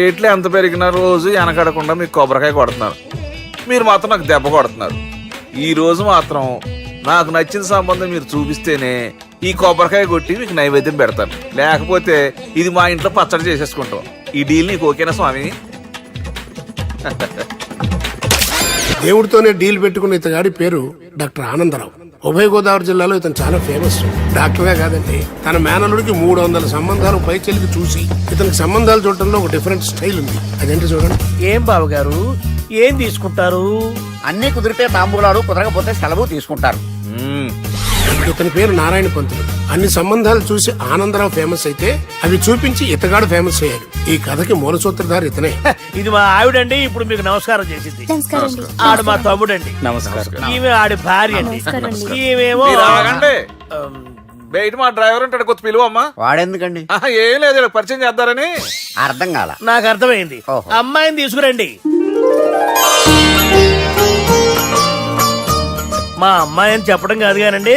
రేట్లు ఎంత పెరిగిన రోజు వెనకడకుండా మీకు కొబ్బరికాయ కొడుతున్నారు, మీరు మాత్రం నాకు దెబ్బ కొడుతున్నారు. ఈ రోజు మాత్రం నాకు నచ్చిన సంబంధం మీరు చూపిస్తేనే ఈ కొబ్బరికాయ కొట్టి మీకు నైవేద్యం పెడతాను, లేకపోతే ఇది మా ఇంట్లో పచ్చడి చేసేసుకుంటాం. ఈ డీల్ నీకు ఓకేనా స్వామి? దేవుడితోనే డీల్ పెట్టుకున్న ఇతగాడి పేరు డాక్టర్ ఆనందరావు. ఉభయ గోదావరి జిల్లాలో ఇతను చాలా ఫేమస్ డాక్టరే కాదండి, తన మేనల్లుడికి 300 సంబంధాలు పైచెలికి చూసి ఇతనికి సంబంధాలు చూడటంలో ఒక డిఫరెంట్ స్టైల్ ఉంది. అదేంటి చూడండి. ఏం బాబు గారు ఏం తీసుకుంటారు? అన్ని కుదిరితే తాంబూలాలు, కుదరకపోతే సెలవు తీసుకుంటారు. ఇతని పేరు నారాయణ పంతులు. అన్ని సంబంధాలు చూసి ఆనందరావు ఫేమస్ అయితే అవి చూపించి ఇతగాడు ఫేమస్ అయ్యాడు. ఈ కథకి మూల సూత్రధారి ఇతనే. ఇది మా ఆవిడండి, ఇప్పుడు మీకు నమస్కారం చేసింది. ఆడు మా తమ్ముడండి. నమస్కారం. ఈమె ఆడి భార్య అండి. ఈమెమో మీరు ఆగండి. బయట మా డ్రైవర్ ఉంటాడు, కొత్త పిలువమ్మా. వాడెందుకండి? ఏం లేదు, ఇలా పరిచయం చేద్దారని. అర్థం కాల. నాకు అర్థమైంది. ఓహో. అమ్మాయిని తీసుకురండి. మా అమ్మాయి అని చెప్పడం కాదు కానండి,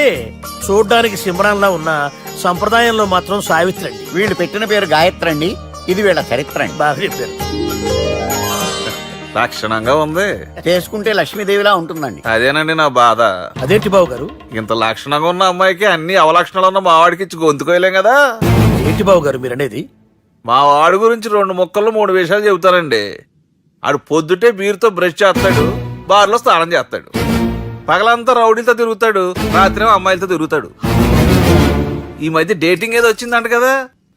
చూడ్డానికి సింహరాన్లా ఉన్న సంప్రదాయంలో మాత్రం సావిత్రి అండి. వీళ్ళు పెట్టిన పేరు గాయత్రి అండి. ఇది వీళ్ళ చరిత్ర అండి. బాగా చెప్పారు. లక్షణంగా ఉంది. చేసుకుంటే లక్ష్మీదేవిలా ఉంటుందండి. అదేనండి నా బాధ. అదేంటి బాబు గారు? ఇంత లక్షణంగా ఉన్న అమ్మాయికి అన్ని అవలక్షణాలు ఉన్న మా వాడికి ఇచ్చి గొంతుకోయలేం కదా. ఏంటి బాబు గారు మీరు అనేది? మా వాడి గురించి 2 ముక్కల్లో 3 విషయాలు చెబుతానండి. ఆడు పొద్దుటే బీరుతో బ్రష్ చేస్తాడు, బార్లో స్నానం చేస్తాడు, పగలంతా రౌడీలతో తిరుగుతాడు, రాత్రి అమ్మాయిలతో తిరుగుతాడు. ఈ మధ్య డేటింగ్ ఏదో వచ్చిందంట కదా,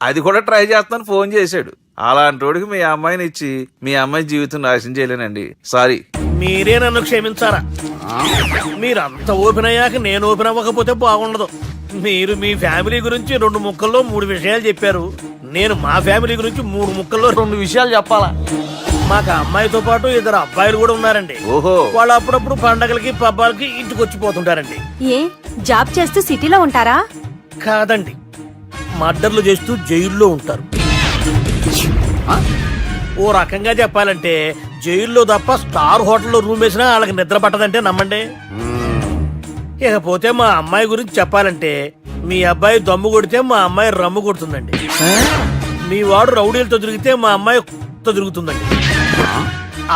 అది కూడా ట్రై చేస్తాను ఫోన్ చేశాడు. అలాంటి వాడికి మీ అమ్మాయిని ఇచ్చి మీ అమ్మాయి జీవితం నాశనం చేయలేనండి. సారీ. మీరే నన్ను క్షమించారా? మీరంత ఓపెన్ అయ్యాక నేను ఓపెన్ అవ్వకపోతే బాగుండదు. మీరు మీ ఫ్యామిలీ గురించి 2 ముక్కల్లో 3 విషయాలు చెప్పారు. నేను మా ఫ్యామిలీ గురించి 3 ముక్కల్లో 2 విషయాలు చెప్పాలా? మాకు అమ్మాయితో పాటు 2 అబ్బాయిలు కూడా ఉన్నారండి. ఓహో. వాళ్ళు అప్పుడప్పుడు పండగలకి పబ్బాలకి ఇంటికి వచ్చిపోతుంటారండి. ఏ జాబ్ చేస్తూ సిటీలో ఉంటారా? కాదండి, మర్డర్లు చేస్తూ జైల్లో ఉంటారు. ఓ రకంగా చెప్పాలంటే జైల్లో తప్ప స్టార్ హోటల్లో రూమ్ వేసినా వాళ్ళకి నిద్ర పట్టదంటే నమ్మండి. ఇకపోతే మా అమ్మాయి గురించి చెప్పాలంటే మీ అబ్బాయి దమ్ము కొడితే మా అమ్మాయి రమ్ము కొడుతుందండి. మీ వాడు రౌడీలతో తిరిగితే మా అమ్మాయి తిరుగుతుందండి.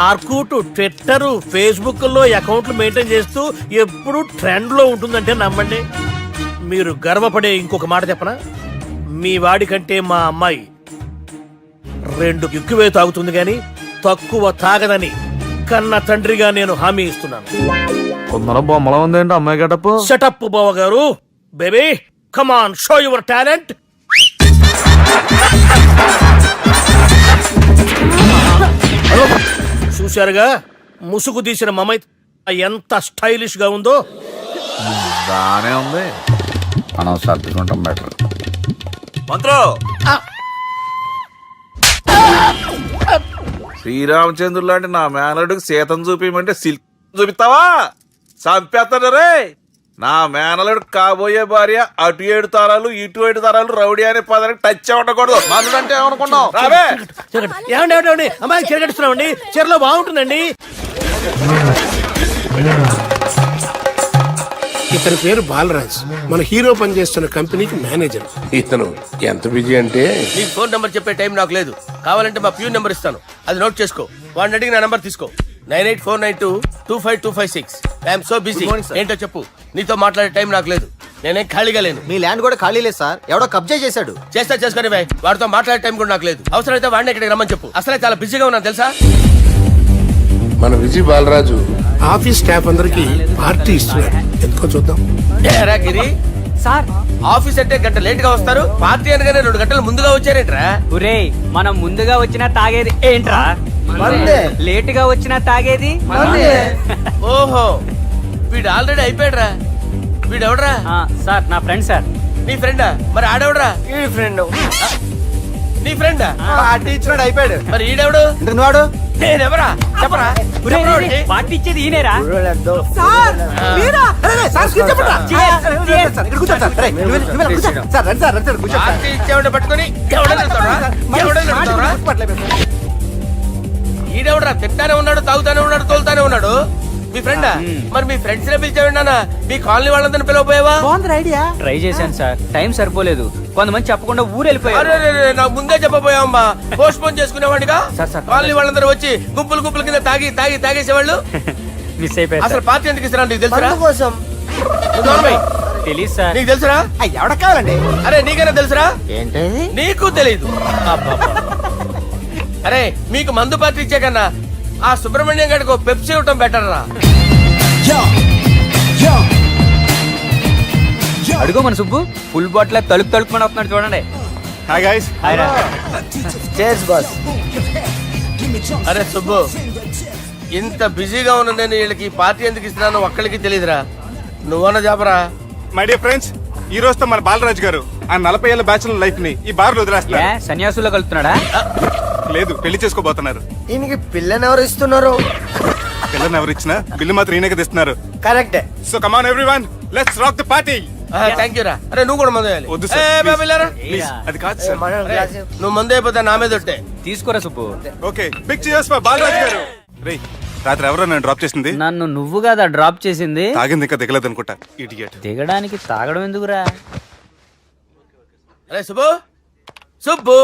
ఆర్కుట్, ట్విట్టర్, ఫేస్బుక్ లో అకౌంట్లు మెయింటైన్ చేస్తూ ఎప్పుడు ట్రెండ్ లో ఉంటుందంటే నమ్మండి. మీరు గర్వపడే ఇంకొక మాట చెప్పనా? మీ వాడి కంటే మా అమ్మాయి 2 ఎక్కువే తాగుతుంది గాని తక్కువ తాగదని కన్న తండ్రిగా నేను హామీ ఇస్తున్నాను. కొందర బొమ్మలా ఉందేంటి అమ్మాయి గడప? సెటప్ బావ గారు. Baby come on, show your talent. చూశారుగా ముసుగు తీసిన మమై ఎంత స్టైలిష్ గా ఉందో. బానే ఉంది. మనం సర్దుకుంటాం బెటర్. మంత్రో, శ్రీరామచంద్రుడు లాంటి నా మేనలుడికి సీతను చూపించమంటే సిల్క్ చూపిస్తావా? చంపేస్తాడు రే. నా మేనలుడు కాబోయే భార్య అటు 7 తరాలు ఇటు 7 తరాలు రౌడీ అనే పదానికి టచ్ ఉండకూడదు. మనుడు అంటే ఏమనుకున్నావు? రావే. ఏమండి అమ్మాయి చెరగడుస్తున్నామండి, చీరలో బాగుంటుందండి. ఇతని పేరు బాలరాజ్. మన హీరో పనిచేస్తున్న కంపెనీకి మేనేజర్. ఇతను ఎంత బిజీ అంటే నీ ఫోన్ నంబర్ చెప్పే టైం నాకు లేదు. కావాలంటే మా ప్యూన్ నెంబర్ ఇస్తాను, అది నోట్ చేసుకో. వాడిని అడిగి నా నంబర్ తీసుకో. 9849225256. I'm so busy. ఏంటో చెప్పు. నీతో మాట్లాడే టైం నాకు లేదు, నేనేం ఖాళీగా లేను. మీ ల్యాండ్ కూడా ఖాళీ లేదు సార్, ఎవడో కబ్జా చేశాడు. చేస్తా చేసుకుని బాయ్, వాడితో మాట్లాడే టైం కూడా నాకు లేదు. అవసరమైతే వాడిని ఇక్కడికి రమ్మని చెప్పు. అసలే చాలా బిజీగా ఉన్నాను తెలుసా. మన విజయ్ బాలరాజు ఆఫీస్ స్టాఫ్ అందరికి పార్టీ ఇస్తున్నాడు. ఎందుకో చూద్దాం. ఏరా గిరి సార్, ఆఫీస్ అంటే గంట లేట్ గా వస్తారు, పార్టీ అనగానే 2 గంటలు ముందుగా వచ్చారేంట్రా? ఒరే, మనం ముందుగా వచ్చినా తాగేది ఏంట్రా? లేటుగా వచ్చినా తాగేది. ఓహో, వీడు ఆల్రెడీ అయిపోయాడురా. వీడెవడరా? సార్ నా ఫ్రెండ్ సార్. నీ ఫ్రెండా? మరి ఆడెవడరా? ఈ ఫ్రెండ్. నీ ఫ్రెండా? పార్టీ ఇచ్చినాడు, అయిపోయాడు. మరి ఈడెవడు? వాడు నేనెవరా చెప్పరా? పార్టీ ఇచ్చేది ఈనేరా? పార్టీ ఇచ్చేవాడిని పట్టుకొని ఈడెవడరా? తింటానే ఉన్నాడు, తాగుతానే ఉన్నాడు, తోలుతానే ఉన్నాడు. మీ ఫ్రెండా? మరి మీ ఫ్రెండ్స్ నే పిలిచావండి అన్న, మీ కాలనీ వాళ్ళందరినీ పిలవపోయావా? ట్రై చేశాను సార్, టైం సరిపోలేదు. కొంతమంది చెప్పకుండా ఊరు వెళ్ళిపోయారు. అరే అరే, అరే, నాకు ముందే చెప్పపోయావమ్మా, పోస్ట్ పోన్ చేసుకునేవాడిగా. సార్. కాలనీ వాళ్ళందరూ వచ్చి గుంపులు గుంపుల కింద తాగేసేవాళ్ళు. మిస్ అయిపోయారు అసలు సార్. పార్టీ ఎందుకు ఇస్తున్నా నీకు తెలుసురా? కోసం నువ్వు నోర్మై. తెలీదు సార్. నీకు తెలుసురా? ఎవడ కావాలండి? అరే నీకైనా తెలుసురా? ఏంటి నీకు తెలీదు. అబ్బబ్బా. అరే మీకు మందు పార్టీ ఇచ్చే కన్నా ఆ సుబ్రహ్మణ్యం గారికి పెప్సీ ఇవ్వటం బెటర్ రా. అడుగు మన సుబ్బు ఫుల్ బాటిల్ తలుపుమని వస్తున్నాడు చూడండి. Hi guys. Chairs boss. అరే సుబ్బు, ఇంత బిజీగా ఉన్న నేను వీళ్ళకి ఈ పార్టీ ఎందుకు ఇస్తున్నాను ఒక్కడికి తెలియదురా. నువ్వన్న జాబరా? మై డియర్ ఫ్రెండ్స్, ఈ రోజుతో మన బాలరాజు గారు ఆ 40 ఏళ్ల బ్యాచులర్ లైఫ్ ని ఈ బార్ లో ఏ వదిలేస్తున్నారు. సన్యాసుల్లో కలుపుతున్నాడా? లేదు, పెళ్లి చేసుకోబోతున్నారు. ఈయనకి పిల్లని ఎవరు ఇస్తున్నారు? పిల్లని ఎవరు ఇచ్చినా బిల్లు మాత్రం ఈయనకే తెస్తున్నారు. కరెక్టే. So come on everyone, let's rock the party. Thank you రా. అరే నువ్వు కూడా మందు వేయాలి. వద్దు సార్, ఏ, బాబు, వెళ్ళారా? ప్లీజ్. అది కాదు సార్. నువ్వు మందు అయిపోతే నా మీద ఒట్టే. తీసుకోరా Subbu. Okay, big cheers for Balaraju గారు. రేయ్, రాత్రి ఎవరో నన్ను డ్రాప్ చేసింది? నన్ను నువ్వు కదా డ్రాప్ చేసింది. తాగింది ఇంకా దిగలేదు అనుకుంటా. ఇడియట్. దిగడానికి తాగడం ఎందుకురా? అరే సుబ్బు, సుబ్బు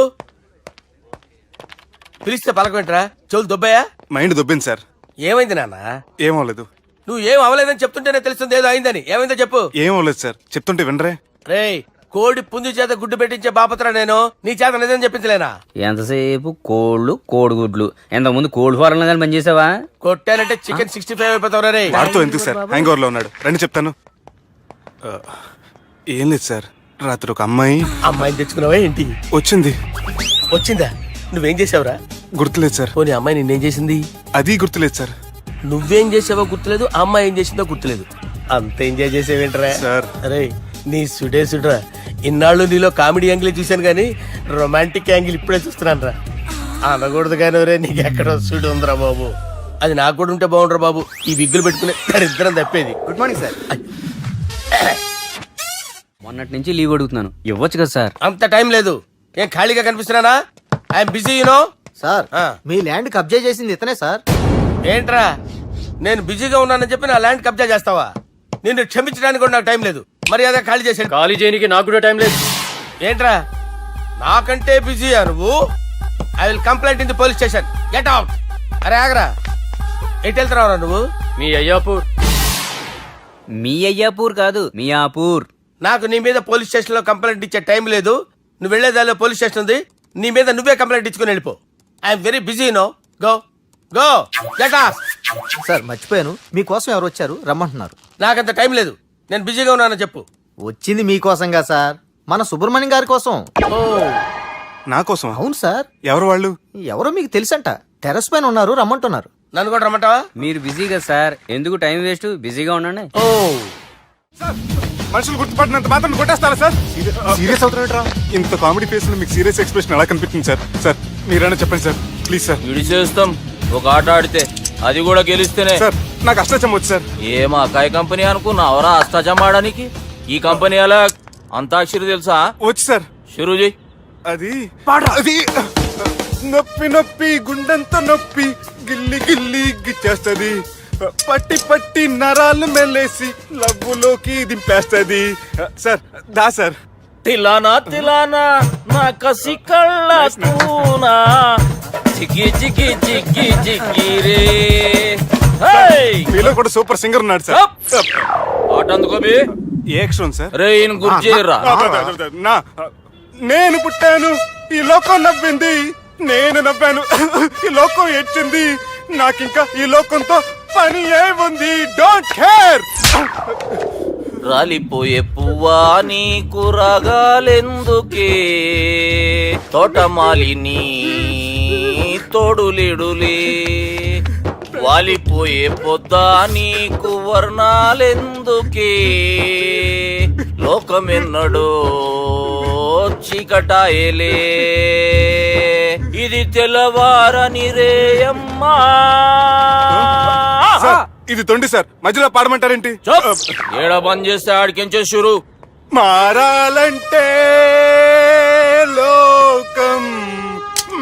పిలిస్తే పలకమేంట్రా? చెవులు దొబ్బయా? Mind దొబ్బింది sir. ఏమైంది నాన్న? ఏమవలేదు. నువ్వు ఏం అవలేదని చెప్తుంటేనే తెలుస్తుంది ఏదో అయిందని. ఏమైందో చెప్పు. ఏమవలేదు సార్, చెప్తుంటే వినరే. రేయ్, కోడి పుంజు చేత గుడ్డు పెట్టించే బాపత్ర నేను. నీ చేత నిజం చెప్పించలేనా? ఎంతసేపు కోళ్ళు కోడిగుడ్లు. ఎంతకుముందు కోడి ఫారంలో కానీ పనిచేసావా? కొట్టానంటే చికెన్ 65 అయిపోతావు రే. వాడితో ఎందుకు సార్, హ్యాంగ్ ఓవర్ లో ఉన్నాడు. రండి చెప్తాను. ఏం లేదు సార్, రాత్రి ఒక అమ్మాయి అమ్మాయిని తెచ్చుకున్నావా ఏంటి? వచ్చింది. వచ్చిందా? నువ్వేం చేసావురా? గుర్తులేదు సార్. పోనీ అమ్మాయి నిన్నేం చేసింది? అది గుర్తులేదు సార్. నువ్వేం చేసావో గుర్తులేదు, ఆ అమ్మాయి ఏం చేసిందో గుర్తులేదు. అంత ఎంజాయ్ చేసేవేంట్రా? సార్. అరే నీ సుడే సుడ్రా. ఇన్నాళ్ళు నీలో కామెడీ యాంగిల్ చూశాను కానీ రొమాంటిక్ యాంగిల్ ఇప్పుడే చూస్తున్నాను రా. అనకూడదు కానీ రే, నీకు ఎక్కడ సుడు ఉందిరా బాబు. అది నాకు కూడా ఉంటే బాగుండ్రా బాబు. ఈ విగ్గులు పెట్టుకునే ఇద్దరం తప్పేది. Good morning sir. మొన్నటి నుంచి లీవ్ అడుగుతున్నాను, ఇవ్వచ్చు కదా సార్? అంత టైం లేదు. ఏం ఖాళీగా కనిపిస్తున్నానా? I'm busy you know. సార్, మీ ల్యాండ్ కబ్జా చేసింది ఇతనే సార్. ఏంట్రా, నేను బిజీగా ఉన్నానని చెప్పి నా ల్యాండ్ కబ్జా చేస్తావా? నిన్ను క్షమించడానికి కూడా నాకు టైం లేదు. మర్యాద ఖాళీ చేసాడు. ఖాళీ చేయడానికి నాకు కూడా టైం లేదు. ఏంట్రా, నాకంటే బిజీయా నువ్వు? I will complaint in the police station. Get out. అరే ఆగరా, ఎటు వెళ్తున్నావురా నువ్వు? మీ అయ్యాపూర్. మీ అయ్యాపూర్ కాదు, మియాపూర్. నాకు నీ మీద పోలీస్ స్టేషన్ లో కంప్లైంట్ ఇచ్చే టైం లేదు. నువ్వు వెళ్లేదాలో పోలీస్ స్టేషన్ ఉంది. నీ మీద నువ్వే కంప్లైంట్ ఇచ్చుకుని వెళ్ళిపో. I'm very busy no. Go go get out. Sir మర్చిపోయాను, మీకోసం ఎవరు వచ్చారు రమ్మంటున్నారు. నాకంత టైం లేదు, నేను బిజీగా ఉన్నానని చెప్పు. వచ్చింది మీకోసంగా సార్, మన సుబ్రహ్మణ్యం గారి కోసం. ఓ, నా కోసం? అవును సార్. ఎవరు వాళ్ళు? ఎవరో మీకు తెలుసంట. టెర్రస్ పైన ఉన్నారు, రమ్మంటున్నారు. నన్ను కూడా రమ్మంటావా? మీరు బిజీ కదా సార్, ఎందుకు టైం వేస్ట్, బిజీగా ఉండండి. ఓ, మనుషులు గుర్తుపడినంత మాత్రం కొట్టేస్తారా సార్? సీరియస్ అవుతారా? ఇంత కామెడీ ఫేస్ లో మీకు సీరియస్ ఎక్స్ప్రెషన్ ఎలా కనిపిస్తుంది సార్? సార్ మీరైనా చెప్పండి సార్, ప్లీజ్ సార్. విడిచేస్తాం ఒక ఆట ఆడితే, అది కూడా గెలిస్తేనే. సార్ నాకు అష్టచం వచ్చు సార్. ఏం అకాయ కంపెనీ అనుకున్నావరా అష్టాచం ఆడడానికి? ఈ కంపెనీ అలా అంతాక్షరి తెలుసా? వచ్చు సార్. షురూజీ. అది అది నొప్పి నొప్పి గుండెంత నొప్పి గిల్లి గిల్లి గిచ్చేస్తది, పట్టి పట్టి నరాలు మెల్లేసి లవ్వులోకి దింపేస్తది. సార్ దా సార్. తిలానా తిలానా నా కసి కళ్ళ కూనా చికి చికి చికి చికి రే. మీలో కూడా సూపర్ సింగర్ ఉన్నాడు సార్. ఆట అందుకోబి. ఏ అక్షరం సార్? రే ఈయన గుర్తు చేయరా. నా నేను పుట్టాను, ఈ లోకం నవ్వింది, నేను నవ్వాను, ఈ లోకం ఏడ్చింది, నాకింకా ఈ లోకంతో పని ఏముంది? Don't care. రాలిపోయే పువ్వా నీకు రాగాలెందుకే, తోటమాలిని తోడులిడులే, వాలిపోయే పొద్దా నీకు వర్ణాలెందుకే, లోకమెన్నడో చీకటాయలే, ఇది తెల్లవారని రేయమ్మా. సార్, ఇది తొండి సార్, మధ్యలో పాడమంటారేంటి? ఏడ బంద్ చేస్తే ఆడికించే షురు. మారాలంటే లోకం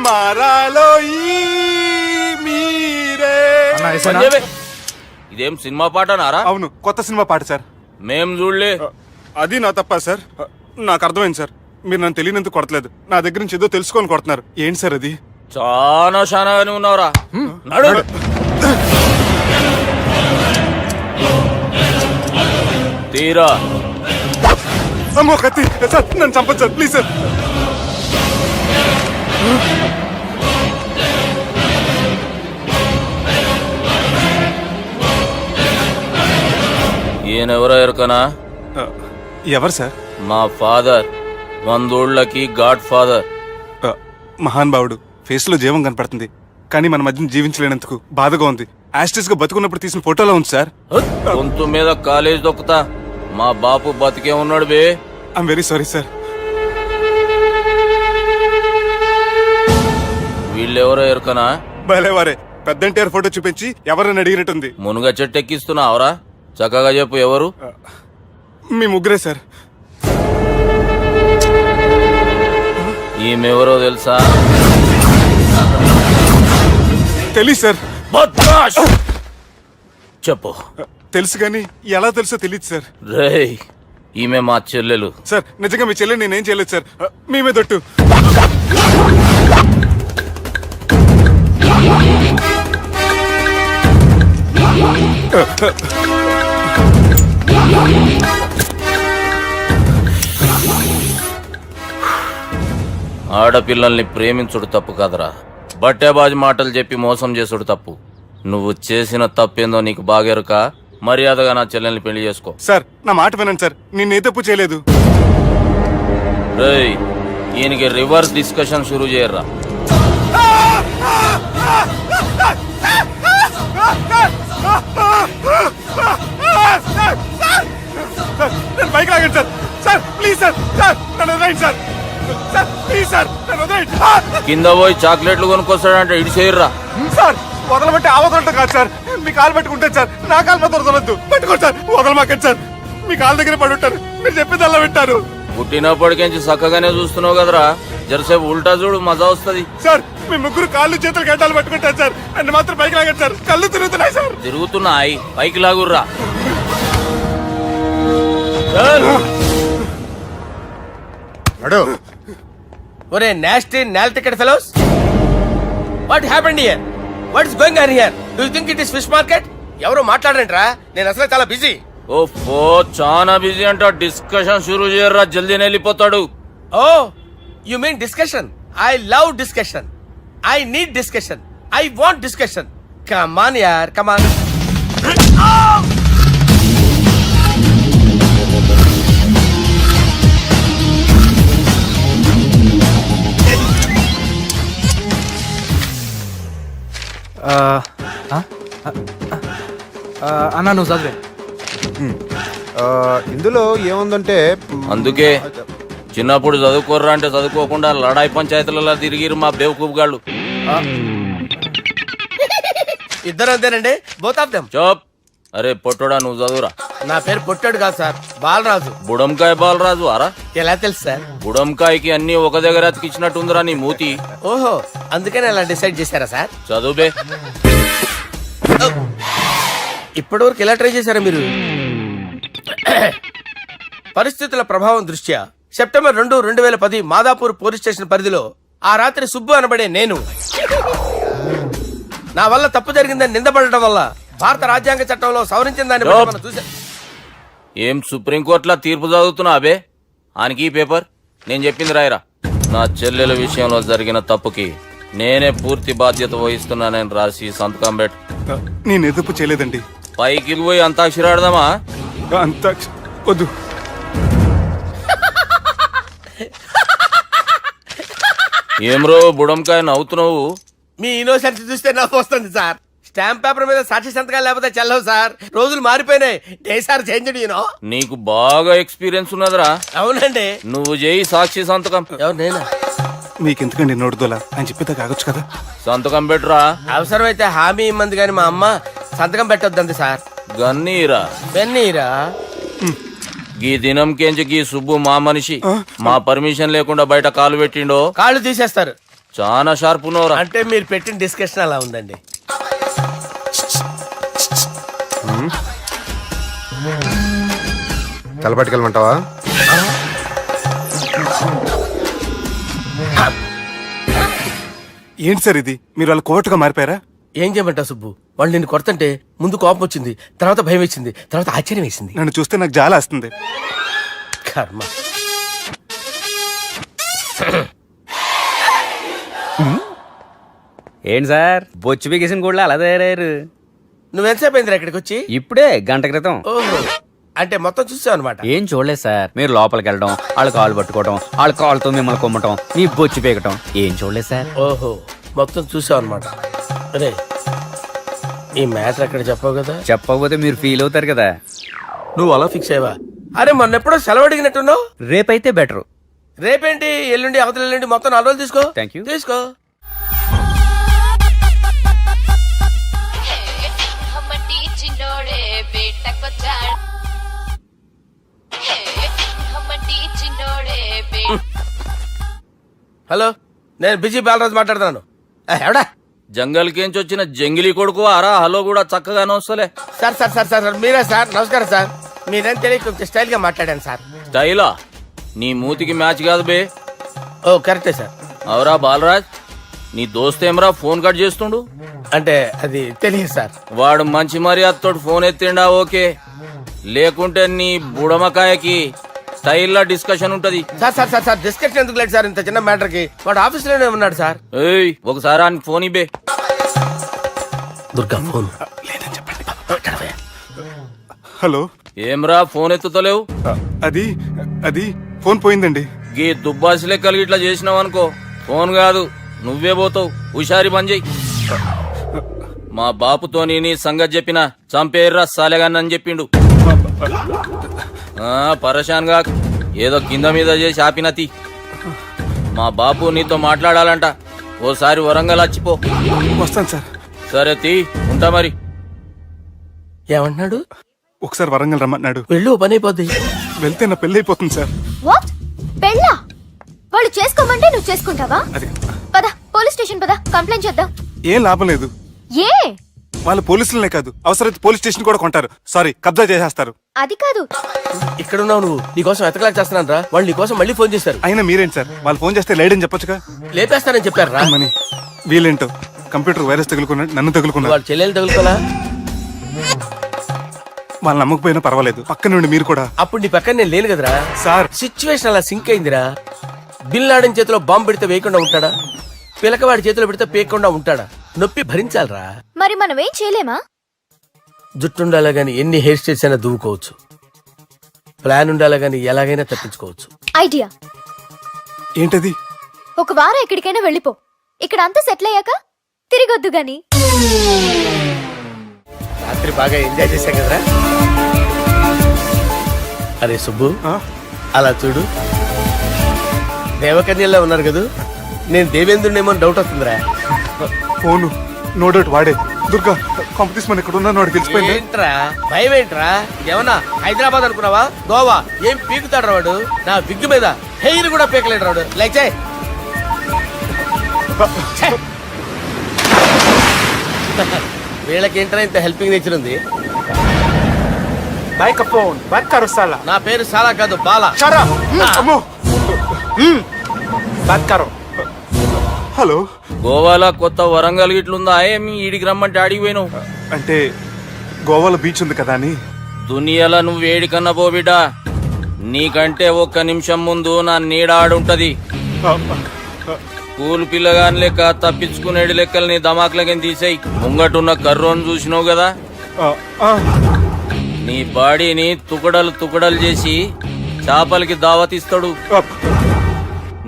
మారాలో ఈ మీరే. ఇదేం సినిమా పాటనారా? అవును, కొత్త సినిమా పాట సార్. మేం చూడలే. అది నా తప్ప సార్. నాకు అర్థమైంది సార్. మీరు నన్ను తెలియనందుకు కొడతలేదు, నా దగ్గర నుంచి ఏదో తెలుసుకొని కొడుతున్నారు. ఏంటి సార్ అది? చాలా శానాగానే ఉన్నావురా. నడు. తీరా. అమ్మో కత్తి సార్, నన్ను చంపదు సార్, ప్లీజ్ సార్. ఈయనెవరో ఎరకనా? ఎవరు సార్? మా ఫాదర్, 100 గాడ్ ఫాదర్. మహాన్ భావుడు. ఫేస్ లో జీవం కనపడుతుంది, కానీ మన మధ్యన జీవించలేనందుకు బాధగా ఉంది. యాస్టిస్ గా బతుకున్నప్పుడు తీసిన ఫోటోలో ఉంది సార్. గొంతు మీద కాలేజ్ దొక్కుతా. మా బాపు బతికే ఉన్నాడు బే. I'm very sorry sir. వీళ్ళెవరో ఎరకనా? భలేవారే, పెద్ద ఎన్టీఆర్ ఫోటో చూపించి ఎవరని అడిగినట్టుంది. మునుగ చెట్టు ఎక్కిస్తున్నావురా? చక్కగా చెప్పు, ఎవరు? మీ ముగ్గురే సార్. ఈమెవరో తెలుసా? తెలియదు సార్. బద్మాష్! చెప్పు. తెలుసు కానీ ఎలా తెలుసో తెలియదు సార్. రేయ్, ఈమె మా చెల్లెలు. సార్ నిజంగా మీ చెల్లెని నేనేం చేయలేదు సార్. మీ మీద ఒట్టు. ఆడపిల్లల్ని ప్రేమించుడు తప్పు కాదురా, బట్టేబాజు మాటలు చెప్పి మోసం చేసుడు తప్పు. నువ్వు చేసిన తప్పేందో నీకు బాగెరుక. మర్యాదగా నా చెల్లెల్ని పెళ్లి చేసుకో. సార్ నా మాట వినండి సార్, నేనే తప్పు చేయలేదు. రేయ్, ఈయనకి రివర్స్ డిస్కషన్ షురూ చేయర్రా. నేను బైక్ లాగండి sir. Sir please sir, sir నన్ను వదిలేయండి సార్. సార్ ప్లీజ్ సార్, నన్ను వదిలేయండి. కింద పోయి చాక్లెట్లు కొనుక్కొస్తాడంటే ఇటు చేయర్రా. సార్ వదలబట్టి ఆ వదలటం కాదు సార్, మీ కాలు పట్టుకుంటాను సార్. నా కాలు మాత్రం వదలొద్దు, పట్టుకోండి సార్. వదలమాకండి సార్, మీ కాలు దగ్గర పడి ఉంటారు. మీరు చెప్పేది అలా వింటారు. పుట్టినప్పటికేంచి చక్కగానే చూస్తున్నావు కదరా, జరసేపు ఉల్టా చూడు, మజా వస్తుంది. సార్ మీ ముగ్గురు కాళ్ళు చేతులు గడ్డాలు పట్టుకుంటారు సార్. అన్ని మాత్రం బైక్ లాగండి సార్, కళ్ళు తిరుగుతున్నాయి సార్. తిరుగుతున్నాయి, పైకి లాగుర్రా. ఒరే నాస్టీ నాల్ ticket fellows, what happened here? What is going on here? Do you think it is fish market? ఎవరో మాట్లాడరంట్రా, నేను అసలే చాలా బిజీ. ఓ చాలా బిజీ అంట. డిస్కషన్ షురూ చేయర్రా, జల్దీ వెళ్ళిపోతాడు. Oh you mean discussion? I love discussion. I need discussion. I want discussion. Come on యార్, కమ్ ఆన్. అన్నా నువ్వు చదివే. ఇందులో ఏముందంటే అందుకే చిన్నప్పుడు చదువుకోర్రా అంటే చదువుకోకుండా లడాయి పంచాయతీలలో తిరిగిరు మా బేవకూపు గాళ్ళు. ఇద్దరు అంతేనండి, బోత్ ఆఫ్ దెమ్. చోప్. అరే పొట్టోడా, నువ్వు చదువురా. నా పేరు పొట్టాడు కాదు సార్, బాలరాజు. బుడంకాయ బాలరాజు అరా? ఎలా తెలుసు సార్? బుడంకాయకి అన్ని ఒక దగ్గర అతికిచ్చినట్టుందిరా నీ మూతి. ఓహో, అందుకని అలా డిసైడ్ చేశారా సార్? చదువుబే. ఇప్పటి వరకు ఎలా ట్రై చేశారా మీరు? పరిస్థితుల ప్రభావం దృష్ట్యా సెప్టెంబర్ 2, 2010 మాదాపూర్ పోలీస్ స్టేషన్ పరిధిలో ఆ రాత్రి సుబ్బు అనబడే నేను నా వల్ల తప్పు జరిగిందని నిందపడటం వల్ల భారత రాజ్యాంగ చట్టంలో సవరించిన దాన్ని బట్టి మనం చూసా. ఏం సుప్రీంకోర్టులో తీర్పు చదువుతున్నా అబే? ఆనికి ఈ పేపర్ నేను చెప్పింది రాయరా. నా చెల్లెల విషయంలో జరిగిన తప్పుకి నేనే పూర్తి బాధ్యత వహిస్తున్నానని రాసి సంతకం పెట్టు. నేను ఎదుపు చేయలేదండి. పైకి పోయి అంతాక్షరి ఆడదామా? అంత వద్దు. ఏమ్రో బుడంకాయ నవ్వుతున్నావు? మీ ఇన్నోసెన్స్ చూస్తే నాకు వస్తుంది సార్. స్టాంప్ పేపర్ మీద సాక్షి సంతకాలు లేకపోతే చెల్లవు సార్. రోజులు మారిపోయినాయి. Day sir change you know. నీకు బాగా ఎక్స్పీరియన్స్ ఉన్నదిరా. అవునండి. నువ్వు చేయి సాక్షి సంతకం. ఎవరు నేనా? మీకెందుకండి నోడుదోలా, ఆయన చెప్పేదా కాగొచ్చు కదా. సంతకం పెట్టురా. అవసరమైతే హామీ ఇమ్మంది కానీ మా అమ్మ సంతకం పెట్టొద్దంది సార్. గన్నీరా బెన్నీరా. గీ దినంకేంచి గీ సుబ్బు మా మనిషి. మా పర్మిషన్ లేకుండా బయట కాలు పెట్టిండో కాళ్ళు తీసేస్తారు. చాలా షార్ప్ ఉన్నవరా. అంటే మీరు పెట్టిన డిస్కషన్ అలా ఉందండి. తలపట్టుకెళ్ళమంటావా? ఏంటి సార్ ఇది, మీరు వాళ్ళ కోర్టుగా మారిపోయారా? ఏం చేయమంటావు సుబ్బు? వాళ్ళు నిన్ను కొడుతుంటే ముందు కోపం వచ్చింది, తర్వాత భయం వేసింది, తర్వాత ఆశ్చర్యం వేసింది. నన్ను చూస్తే నాకు జాలి వస్తుంది. కర్మ. ఏంటి సార్ బొచ్చు బిగేసిన కూడా అలా తయారయ్యారు? నువ్వెంతసేపు అయిందిరా ఇక్కడికి వచ్చి? ఇప్పుడే గంట క్రితం. ఓహో, అంటే మొత్తం చూసావు అనమాట. ఏం చూడలేదు సార్. మీరు లోపలికి వెళ్ళడం, వాళ్ళ కాళ్ళు పట్టుకోవడం, వాళ్ళ కాళ్ళతో మిమ్మల్ని కొమ్మటం, నీ బొచ్చు పీకటం ఏం చూడలేదు సార్. ఓహో, మొత్తం చూసావు అనమాట. అరే, ఈ మ్యాటర్ అక్కడ చెప్పావు కదా. చెప్పకపోతే మీరు ఫీల్ అవుతారు కదా. నువ్వు అలా ఫిక్స్ అయ్యవా? అరే, మొన్నెప్పుడో సెలవు అడిగినట్టున్నావు. రేపైతే బెటర్. రేపేంటి, ఎల్లుండి, అవతల ఎల్లుండి, మొత్తం 4 రోజులు తీసుకో. Thank you. తీసుకో. హలో, నేను బిజీ బాలరాజు మాట్లాడుతున్నాను. ఎవడా? జంగల్ కేంచి వచ్చిన జంగిలీ కొడుకు ఆరా హలో కూడా చక్కగానే వస్తలే. సార్ సార్ సార్ సార్ మీరే సార్? నమస్కారం సార్. మీరేం తెలియక కొంచెం స్టైల్ గా మాట్లాడాను సార్. స్టైలా? నీ మూతికి మ్యాచ్ కాదు బే. ఓ కరెక్టే సార్. అవరా బాలరాజ్, నీ దోస్త్ ఏమరా ఫోన్ కట్ చేస్తుండు? అంటే అది తెలియదు సార్. వాడు మంచి మర్యాదతో ఫోన్ ఎత్తిండా ఓకే, లేకుంటే నీ బుడమకాయకి స్టైల్లా డిస్కషన్ ఉంటది. Sir sir sir sir discussion ఎందుకు లేదు సార్? ఇంత చిన్న మ్యాటర్ కి వాడు ఆఫీస్ లోనే ఉన్నాడు సార్. ఏయ్, ఒకసారి ఆయన ఫోన్ ఇబ్బే. దుర్గా ఫోన్. హలో, ఏమ్రా ఫోన్ ఎత్తుతలేవు? అది అది ఫోన్ పోయిందండి. గీ దుబ్బాసి లెక్కలు ఇట్లా చేసినావు అనుకో, ఫోన్ కాదు నువ్వే పోతావు. హుషారి పని చెయ్యి. మా బాపుతోని నీ సంగతి చెప్పిన చంపేర్రా సాలెగాన్ని అని చెప్పిండు. పరేషాన్ గా ఏదో కింద మీద చేసి ఆపినతి. మా బాపు నీతో మాట్లాడాలంట. ఓసారి వరంగల్ వచ్చిపో. వస్తాను సార్. సరే తీ, ఉంటా మరి. ఏమంటున్నాడు? ఒకసారి వరంగల్ రమ్మన్నాడు. వెళ్ళు, పని అయిపోద్ది. వెళ్తే నా పెళ్లి అయిపోతుంది సార్. వాట్? పెళ్ళా? వాళ్ళు చేసుకోమంటే నువ్వు చేసుకుంటావా? అది పద, పోలీస్ స్టేషన్ పద, కంప్లైంట్ చేద్దాం. ఏం లాభం లేదు. ఏ? వాళ్ళు పోలీసులనే కాదు, అవసరమైతే పోలీస్ స్టేషన్ కూడా కొంటారు. సారీ, కబ్జా చేసేస్తారు. అది కాదు. ఇక్కడ ఉన్నావు నువ్వు, నీకోసం ఎతకలేక చేస్తున్నాను రా. వాళ్ళు నీకోసం మళ్ళీ ఫోన్ చేశారు. అయినా మీరేంటి సార్, వాళ్ళు ఫోన్ చేస్తే లేడని చెప్పొచ్చుగా. లేపేస్తానని చెప్పారు రా. మని వీళ్ళేంటో కంప్యూటర్ వైరస్ తగులుకున్నాడు, నన్ను తగులుకున్నాడు. వాళ్ళ చెల్లెలు తగులుకోలా? వాళ్ళు నమ్మకపోయినా పర్వాలేదు, పక్క నుండి మీరు కూడా. అప్పుడు నీ పక్కన నేను లేను కదరా సార్. సిచ్యువేషన్ అలా సింక్ అయిందిరా. బిల్ లాడన్ చేతిలో బాంబు పెడితే వేయకుండా ఉంటాడా? పిలకవాడి చేతిలో పెడితే పేయకుండా ఉంటాడా? నొప్పి భరించాలరా. మరి మనం ఏం చేయలేమా? జుట్టుండాలా గాని ఎన్ని హెయిర్ స్టైల్స్ అయినా దువ్వుకోవచ్చు. ప్లాన్ ఉండాలా గాని ఎలాగైనా తప్పించుకోవచ్చు. ఐడియా ఏంటది? ఒక వారం ఎక్కడికైనా వెళ్ళిపో. ఇక్కడ అంతా సెటిల్ అయ్యాక తిరిగొద్దు గాని. రాత్రి బాగా ఎంజాయ్ చేశాం కదరా. అరే సుబ్బు, అలా చూడు, దేవకన్యలా ఉన్నారు కదా. నేను దేవేంద్రునేమో డౌట్ వస్తుందిరా. ఫోను నో డౌట్ వాడే. దుర్గా కాంపిటీషన్ మన ఇక్కడ ఉన్నాను, వాడు తెలిసిపోయింది. ఏంట్రా భయం ఏంట్రా? ఏమన్నా హైదరాబాద్ అనుకున్నావా? గోవా ఏం పీకుతాడు రాడు. నా విగ్గు మీద హెయిర్ కూడా పీకలేడు రాడు. లైక్ వీళ్ళకేంట్రా ఇంత హెల్పింగ్ నేచర్ ఉంది. నా పేరు సాలా కాదు, బాలా. అమ్మో. హలో, గోవాలో కొత్త వరంగల్ గిట్లుందా? ఏమి ఈడికి రమ్మంటే ఆడికి పోయినావు? అంటే గోవాలో బీచ్ ఉంది కదా అని. దునియాలో నువ్వు వేడికన్నా పో బిడ్డ. నీకంటే ఒక్క నిమిషం ముందు నా నీడ ఆడుంటది. స్కూల్ పిల్లగాని లెక్క తప్పించుకునేడు లెక్కలు నీ దమాకులకి తీసేయి. ముంగటున్న కర్రోని చూసినావు కదా, నీ బాడీని తుకడలు తుకడలు చేసి చేపలకి దావతిస్తాడు.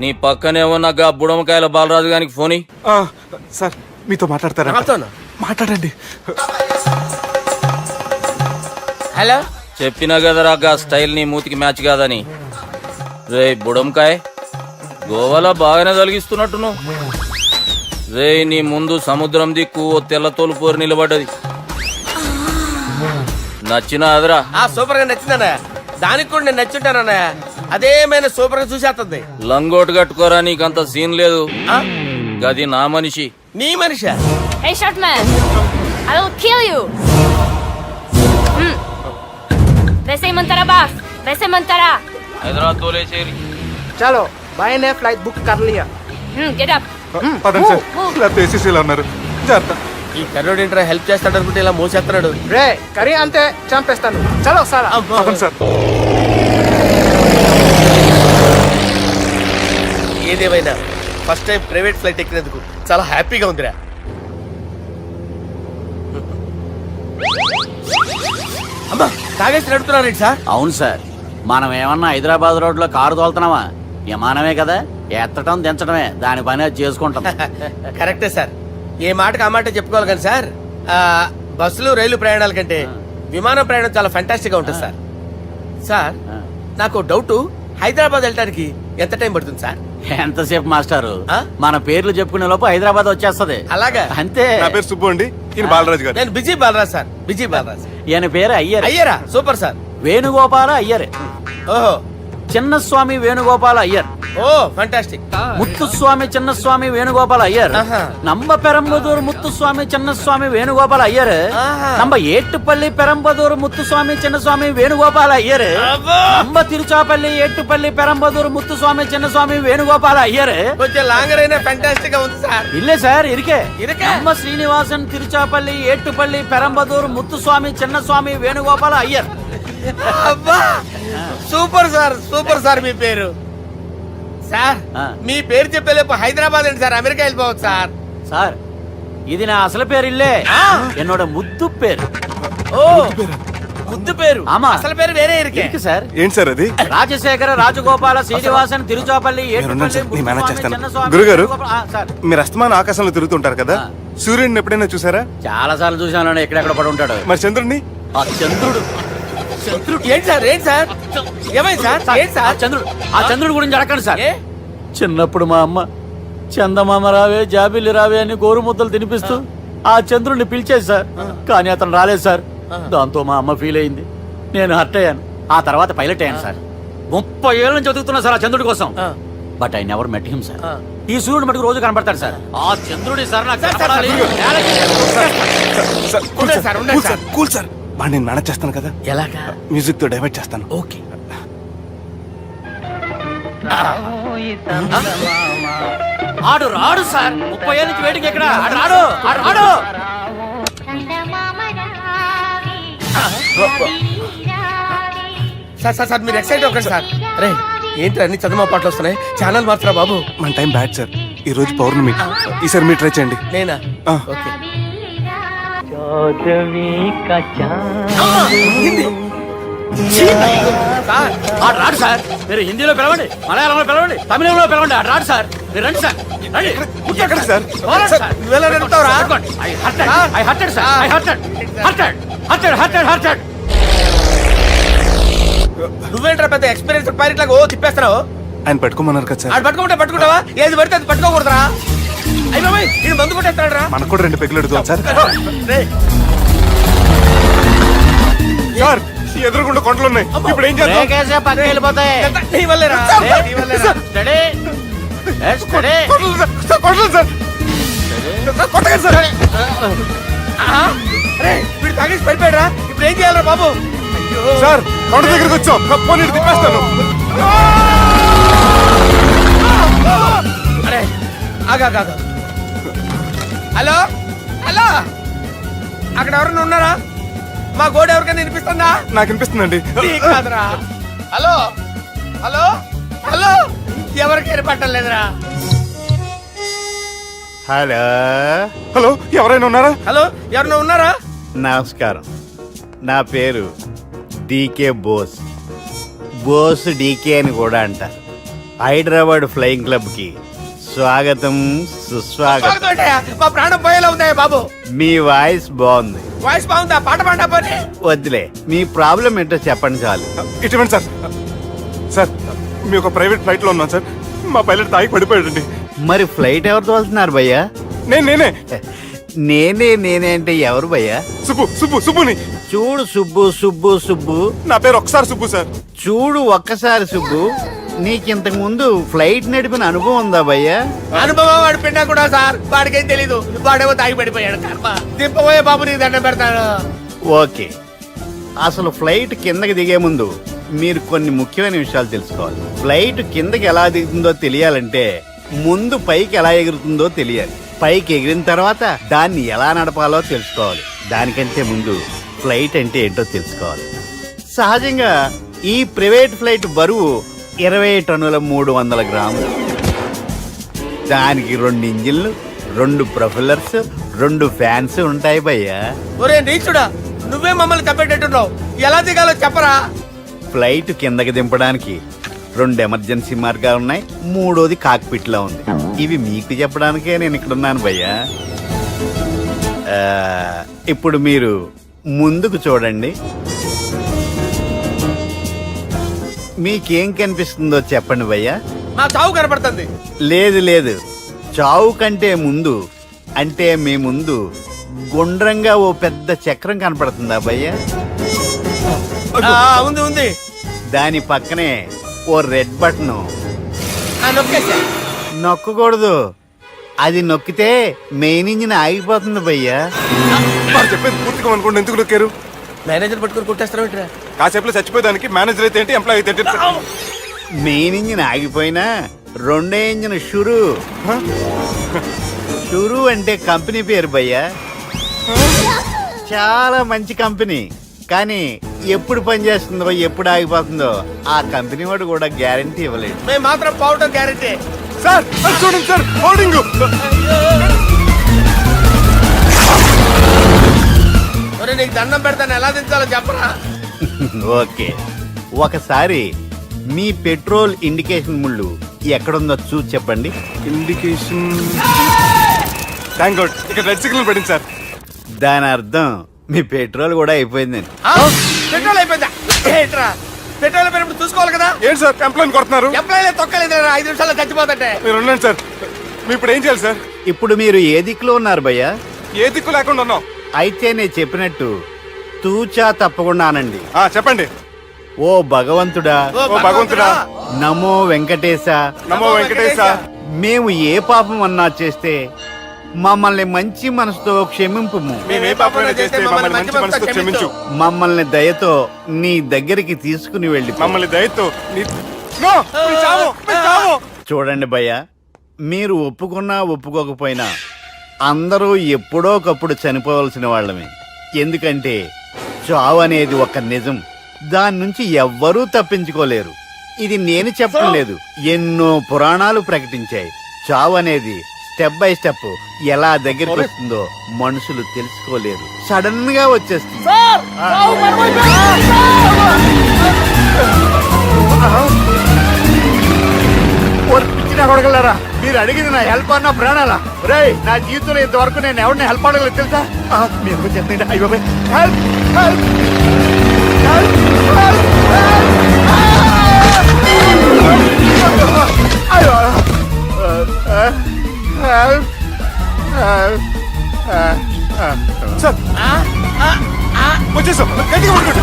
నీ పక్కనే ఉన్న గా బుడమకాయల బాలరాజు గారికి ఫోని. సార్ మీతో మాట్లాడతారా? నాతోనా? మాట్లాడండి. హలో, చెప్పినా కదరా గా స్టైల్ నీ మూతికి మ్యాచ్ కాదని. రే బుడంకాయ్, గోవాలో బాగానే తొలగిస్తున్నట్టు. రే నీ ముందు సముద్రం దిక్కు ఓ తెల్లతోలు పోరు నిలబడ్డది. నచ్చినా అదరా? సూపర్ గా నచ్చిందన్నా. దానికి కూడా నేను నచ్చుంటానన్నా. అదేమైనా సూపర్ గా చూసేస్తుంది. లంగోటు కట్టుకోరా, నీకంత సీన్ లేదు. గది నా మనిషి. నీ మనిషా? Hey short man, I will kill you. వేసేయమంటారా బాస్ వేసేయమంటారా హైదరాబాద్ తోలేసేరి. చలో బాయ్ నే ఫ్లైట్ బుక్ కర్ లియా. గెట్ అప్ పదండి సార్ లేకపోతే ఏసీసీలో ఉన్నారు జాగ్రత్త. ఈ కర్రోడు ఏంట్రా హెల్ప్ చేస్తాడు అనుకుంటే ఇలా మోసేస్తున్నాడు. రే కరీ అంతే చంపేస్తాను. చలో సార్. పదండి సార్. ఏదేమైనా ఫస్ట్ టైం ప్రైవేట్ ఫ్లైట్ ఎక్కినందుకు చాలా హ్యాపీగా ఉందిరా. అమ్మా తాగేసి నడుపుతున్నారేంటి సార్? అవును సార్, మనం ఏమన్నా హైదరాబాద్ రోడ్ లో కారు తోలుతున్నామా? విమానమే కదా, ఎత్తటం దించడమే దాని పని అది చేసుకుంటాం. కరెక్టే సార్, ఏ మాటకు ఆ మాట చెప్పుకోవాలి కానీ సార్ బస్సులు రైలు ప్రయాణాల కంటే విమానం ప్రయాణం చాలా ఫెంటాస్టిక్ గా ఉంటుంది సార్. సార్ నాకు డౌట్, హైదరాబాద్ వెళ్ళడానికి ఎంత టైం పడుతుంది సార్? ఎంతసేపు మాస్టారు, ఆ? మన పేర్లు చెప్పుకునే లోపు హైదరాబాద్ వచ్చేస్తది. అలాగా? అంతే. నా పేరు సుబ్బు అండి, ఈయన బాలరాజు గారు. నేను busy Balaraj sir, busy Balaraj. ఈయన పేరు అయ్యర్. అయ్యరా సూపర్ సార్. వేణుగోపాల అయ్యర్. ఓహో చిన్నస్వామి వేణుగోపాల అయ్యర్. Oh fantastic. ముత్తుస్వామి చిన్నస్వామి వేణుగోపాల అయ్యర్. ఆహా. నంబ పెరంబదూరు ముత్తుస్వామి చిన్నస్వామి వేణుగోపాల అయ్యర్. ఆహా. నంబ ఏట్టుపల్లి పెరంబదూరు ముత్తుస్వామి చిన్నస్వామి వేణుగోపాల అయ్యర్. అబ్బో! నంబ తిరుచాపల్లి ఏట్టుపల్లి పెరంబదూరు ముత్తుస్వామి చిన్నస్వామి వేణుగోపాల అయ్యర్. కొంచెం లాంగర్ అయినా ఫంటాస్టిక్ గా ఉంది సార్. ఇల్లే సార్ ఇరికే. ఇరికే? నంబ శ్రీనివాసన్ తిరుచాపల్లి ఏట్టుపల్లి పెరంబదూరు ముత్తుస్వామి చిన్నస్వామి వేణుగోపాల అయ్యర్. అబ్బా సూపర్ సార్, సూపర్ సార్. మీ పేరు సార్, ఆ. మీ పేరు చెప్పేలేపు హైదరాబాద్ అండి సార్, అమెరికా వెళ్ళిపోవచ్చు సార్. సార్ ఇది నా అసలు పేరు ఇల్లే, ఆ. ఎన్నోడ ముద్దు పేరు. ఓ ముద్దు పేరు. ఆమా. అసలు పేరు వేరే ఇరికే. ఇరికి సార్. ఏంటి సార్ అది? రాజశేఖర రాజగోపాల శ్రీనివాసన్ తిరుచాపల్లి నేనున్నాను సార్, నేను మేనేజ్ చేస్తాను. చిన్నస్వామి గురుగారు, వేణుగోపాల- ఆ, సార్ మీరు అస్తమానం ఆకాశంలో తిరుగుతుంటారు కదా, ఆ. సూర్యుడిని ఎప్పుడైనా చూసారా? చాలా సార్లు చూసాను, ఎక్కడెక్కడ పడి ఉంటాడు. మరి చంద్రుడిని? ఆ చంద్రుడు. ఏంటి సార్, ఏంటి సార్, ఏమైంది సార్, ఏంటి ఆ సార్? చంద్రుడు, ఆ చంద్రుడు గురించి అడగండి సార్. ఏ? చిన్నప్పుడు మా అమ్మ చందమామ రావే జాబిల్లి రావే అని గోరు ముద్దలు తినిపిస్తూ ఆ చంద్రుడిని పిలిచేది సార్, కానీ అతను రాలేదు సార్. దాంతో మా అమ్మ ఫీల్ అయింది, నేను హర్ట్ అయ్యాను. ఆ తర్వాత పైలట్ అయ్యాను సార్. 30 ఏళ్ళ నుంచి చదువుతున్నా సార్ ఆ చంద్రుడి కోసం. ఆ. But I never met him sir. ఆ. ఈ సూర్యుడు మటుకు రోజు కనపడతాడు సార్. ఆ చంద్రుడి సార్ నాకు సార్, సార్, కనపడాలి. సార్, కూల్ ఉండండి సార్, సార్, ఉండండి కూల్ సార్, కూల్ సార్. బాగా నేను మేనేజ్ చేస్తాను కదా, ఎలాగా? మ్యూజిక్ తో డైవర్ట్ చేస్తాను. ఓకే. ఆడు రాడు సార్, 30 ఏళ్ళ నుంచి వెయిటింగ్ ఎక్కడ. ఆడు రాడు, ఆడు రాడు. సార్ సార్ సార్ మీరు ఎక్సైట్ అవ్వకండి సార్. రే ఏంటి అన్ని చదువు పాటలు వస్తున్నాయి, ఛానల్ మార్చరా బాబు. మన టైం బ్యాడ్ సార్, ఈ రోజు పౌర్ణమి. ఈసారి మీరు ట్రై చేయండి. నేనా? ఆ. ఓకే. సార్ ఆడు రాడు సార్, మీరు హిందీలో పిలవండి, మలయాళంలో పిలవండి, తమిళంలో పిలవండి. ఆడు రాడు సార్, మీరు రండి సార్, రండి. ఎక్కడ సార్? పోరాడు సార్, సార్. నువ్వెలా నడుపుతావురా? పట్టుకోండి. I hurted, I hurted sir, I hurted, hurted. నువ్వేంట్రా పెద్ద ఎక్స్పీరియన్స్ పైరెట్ లాగా ఓ తిప్పేస్తున్నావు? ఆయన పట్టుకోమన్నారు కదా సార్. ఆడు పట్టుకుంటే పట్టుకుంటావా? ఏది పడితే అది పట్టుకోకూడదురా? అయ్యి బాబాయ్ ఇది మందు కొట్టేస్తాడు రా. మనకు కూడా 2 పెగ్గులు అడుగుతాం సార్. రేయ్, సార్ ఎదురుగుండా కొండలు ఉన్నాయి, ఇప్పుడు ఏం చేద్దాం? బ్రేకేసే పక్కకి వెళ్ళిపోతాయి. ఎంత నీ వల్లేరా? నీ వల్లేరా? Steady. Yes, steady. Kondalu sir, sir, Kondalu sir. Sir, కొట్టకండి సార్. ఆహా. రేయ్, వీడు తాగేసి పడిపోయాడు రా. ఇప్పుడు ఏం చేయాలరా బాబు? అయ్యో. సార్ కొండ దగ్గరికి వచ్చాం, పోనీ ఇటు తిప్పేస్తాను. అరే ఆగా. హలో హలో, అక్కడ ఎవరైనా ఉన్నారా? మా గోడ ఎవరికైనా వినిపిస్తుందా? నాకు అనిపిస్తుందండి. నీకు కాదురా. హలో హలో హలో, ఎవరికి ఏర్పట్టలేదురా. హలో, హలో, ఎవరైనా ఉన్నారా? హలో ఎవరైనా ఉన్నారా? నమస్కారం. నా పేరు డీకే బోస్. బోస్ డీకే అని కూడా అంటారు. హైదరాబాద్ ఫ్లయింగ్ క్లబ్ కి స్వాగతం, సుస్వాగతం. బాగుంటాయా? మా ప్రాణం పోయేలా ఉందా బాబు? మీ వాయిస్ బాగుంది. వాయిస్ బాగుందా? పాట పాడా పోనీ. వద్దులే, మీ ప్రాబ్లం ఏంటో చెప్పండి చాలు. ఇటువంటి సార్, సార్ మీ ఒక ప్రైవేట్ ఫ్లైట్ లో ఉన్నాం సార్, మా పైలట్ తాగి పడిపోయాడండి. మరి ఫ్లైట్ ఎవరు తోలుతున్నారు భయ్యా? నేనే నేనే అంటే ఎవరు భయ్యా? సుబ్బుని. చూడు సుబ్బు, నా పేరు ఒకసారి సుబ్బు సార్. చూడు ఒక్కసారి సుబ్బు, నీకింతకు ముందు ఫ్లైట్ నడిపిన అనుభవం ఉందా భయ్యా? అనుభవం వాడు పిండా కూడా సార్, వాడికేం తెలీదు. వాడేమో తాగి పడిపోయాడు. కర్మ. దింపబోయే బాబు నీకు దండం పెడతాను. ఓకే, అసలు ఫ్లైట్ కిందకి దిగే ముందు మీరు కొన్ని ముఖ్యమైన విషయాలు తెలుసుకోవాలి. ఫ్లైట్ కిందకి ఎలా దిగుతుందో తెలియాలంటే ముందు పైకి ఎలా ఎగురుతుందో తెలియాలి. పైకి ఎగిరిన తర్వాత దాన్ని ఎలా నడపాలో తెలుసుకోవాలి. దానికంటే ముందు ఫ్లైట్ అంటే ఏంటో తెలుసుకోవాలి. సహజంగా ఈ ప్రైవేట్ ఫ్లైట్ బరువు 20 టన్నుల 300 గ్రాములు. దానికి 2 ఇంజిన్లు, 2 ప్రొఫెల్లర్స్, 2 ఫ్యాన్స్ ఉంటాయి భయ్యా. ఒరే నీచుడా, నువ్వే మమ్మల్ని తప్పేటట్టున్నావు. ఎలా దిగాలో చెప్పరా? ఫ్లైట్ కిందకి దింపడానికి 2 ఎమర్జెన్సీ మార్గాలు ఉన్నాయి. 3వది కాక్పిట్ లో ఉంది. ఇవి మీకు చెప్పడానికే నేను ఇక్కడ ఉన్నాను భయ్యా. ఇప్పుడు మీరు ముందుకు చూడండి. మీకేం కనిపిస్తుందో చెప్పండి భయ్యా. నా చావు కనపడుతుంది. లేదు, చావు కంటే ముందు అంటే మీ ముందు గుండ్రంగా ఓ పెద్ద చక్రం కనపడుతుందా భయ్యా? ఉంది ఉంది. దాని పక్కనే ఓ రెడ్ బటన్. నొక్కేసా. నొక్కకూడదు. అది నొక్కితే మెయిన్ ఇంజిన్ ఆగిపోతుంది భయ్యా. వాడు చెప్పేది పూర్తిగా అనుకోండి. ఎందుకు నొక్కారు? మేనేజర్ పట్టుకుని కొట్టేస్తారా? కాసేపులో చచ్చిపోయేదానికి మేనేజర్ అయితే ఏంటి, ఎంప్లాయ్ అయితే ఏంటి? మెయిన్ ఇంజిన్ ఆగిపోయినా 2వ ఇంజిన్ షురు. షురు అంటే కంపెనీ పేరు భయ్యా. చాలా మంచి కంపెనీ. కానీ ఎప్పుడు పనిచేస్తుందో ఎప్పుడు ఆగిపోతుందో ఆ కంపెనీ వాడు కూడా గ్యారంటీ ఇవ్వలేదు. మేము మాత్రం పోవటం గ్యారెంటీ. సార్ అది చూడండి సార్, హోర్డింగ్. ఒరే నీకు దండం పెడతాను, ఎలా దించాలో చెప్పరా? ఓకే, ఒకసారి మీ పెట్రోల్ ఇండికేషన్ ముళ్ళు ఎక్కడుందో చూసి చెప్పండి. ఇండికేషన్. థ్యాంక్ గాడ్, ఇక్కడ రెడ్ సిగ్నల్ పడింది సార్. దాని అర్థం మీ పెట్రోల్ కూడా అయిపోయిందండి. పెట్రోల్ అయిపోయిందా? ఏంట్రా పెట్రోల్ అయిపోయినప్పుడు చూసుకోవాలి కదా. ఏంటి సార్ ఎంప్లాయ్ కొడుతున్నారు? ఎంప్లాయీ తొక్కలేదు. 5 నిమిషాల్లో చచ్చిపోతుంటే మీరు ఉండండి సార్. మీ ఇప్పుడు ఏం చేయాలి సార్? ఇప్పుడు మీరు ఏ దిక్కులో ఉన్నారు భయ్యా? ఏ దిక్కు లేకుండా ఉన్నాం. అయితే నేను చెప్పినట్టు తూచా తప్పకుండా అనండి. చెప్పండి. ఓ భగవంతుడా, ఓ భగవంతుడా, నమో వెంకటేశ, నమో వెంకటేశ. మేము ఏ పాపం అన్నా చేస్తే మమ్మల్ని మంచి మనసుతో క్షమింపు. మేము ఏ పాపమైనా చేస్తే మమ్మల్ని మంచి మనసుతో క్షమించు. మమ్మల్ని దయతో నీ దగ్గరికి తీసుకుని వెళ్ళి మమ్మల్ని దయతో నో, మీ చావు, మీ చావు. చూడండి భయ్య, మీరు ఒప్పుకున్నా ఒప్పుకోకపోయినా అందరూ ఎప్పుడో ఒకప్పుడు చనిపోవలసిన వాళ్ళమే. ఎందుకంటే చావు అనేది ఒక నిజం. దాని నుంచి ఎవ్వరూ తప్పించుకోలేరు. ఇది నేను చెప్పడం లేదు, ఎన్నో పురాణాలు ప్రకటించాయి. చావు అనేది స్టెప్ బై స్టెప్ ఎలా దగ్గరికి వస్తుందో మనుషులు తెలుసుకోలేరు. సడన్ గా వచ్చేస్తుంది. కొడగలరా, మీరు అడిగింది నా హెల్ప్ అన్న ప్రాణాలా? రే, నా జీవితంలో ఇంతవరకు నేను ఎవరిని హెల్ప్ అడగలేదు తెలుసా? మీరు చెప్పండి. అయ్యో హెల్ప్, హెల్ప్, హెల్ప్, సార్ వచ్చేసాం. గట్టిగా పట్టుకోండి.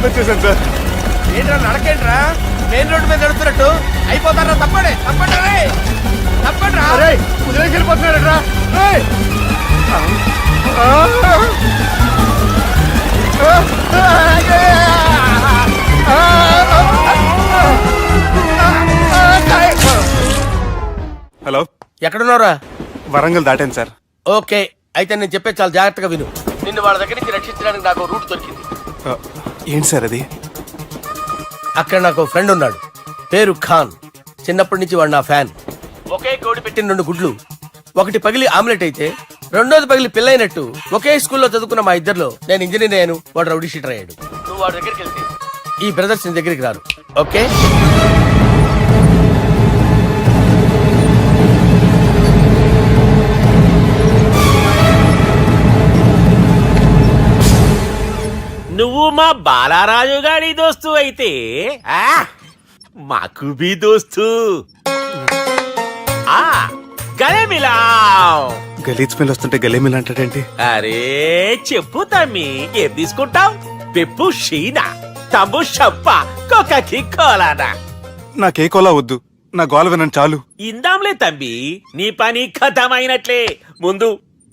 వచ్చేసాను సార్. ఏంట్రా నడకేంట్రా? మెయిన్ రోడ్డు మీద నడుస్తున్నట్టు అయిపోతారా? తప్పండి, తప్పండి రే, తప్పండి రా. కుదిరేకి వెళ్ళిపోతున్నారా? హలో, ఎక్కడున్నారా? వరంగల్ దాటాను సార్. ఓకే, అయితే నేను చెప్పే చాలా జాగ్రత్తగా విను. నిన్ను వాళ్ళ దగ్గర నుంచి రక్షించడానికి నాకు రూట్ దొరికింది. ఏంటి సార్ అది? అక్కడ నాకు ఫ్రెండ్ ఉన్నాడు, పేరు ఖాన్. చిన్నప్పటి నుంచి వాడు నా ఫ్యాన్. ఒకే కోడి పెట్టిన 2 గుడ్లు, ఒకటి పగిలి ఆమ్లెట్ అయితే రెండోది పగిలి పిల్లైనట్టు ఒకే స్కూల్లో చదువుకున్న మా ఇద్దరిలో నేను ఇంజనీర్ అయ్యాను, వాడు రౌడీ షీటర్ అయ్యాడు. నువ్వు వాడి దగ్గరికి వెళ్తే ఈ బ్రదర్స్ నీ దగ్గరికి రారు. ఓకే, నువ్వు మా బాలారాజు గాడి దోస్తు అయితే మాకు బి దోస్తు. గలే మిలావ్. గలీజ్ స్మెల్ వస్తుంటే గలేమిల్ అంటాడేంటి? అరే చెప్పు తమ్మి, ఏం తీసుకుంటావు? పెప్పు షీనా, తమ్ము షప్ప, కొకకి కోలానా? నాకే కోలా వద్దు, నా గోల వినండి చాలు. ఇందాంలే తంబి, నీ పని ఖతమైనట్లే. ముందు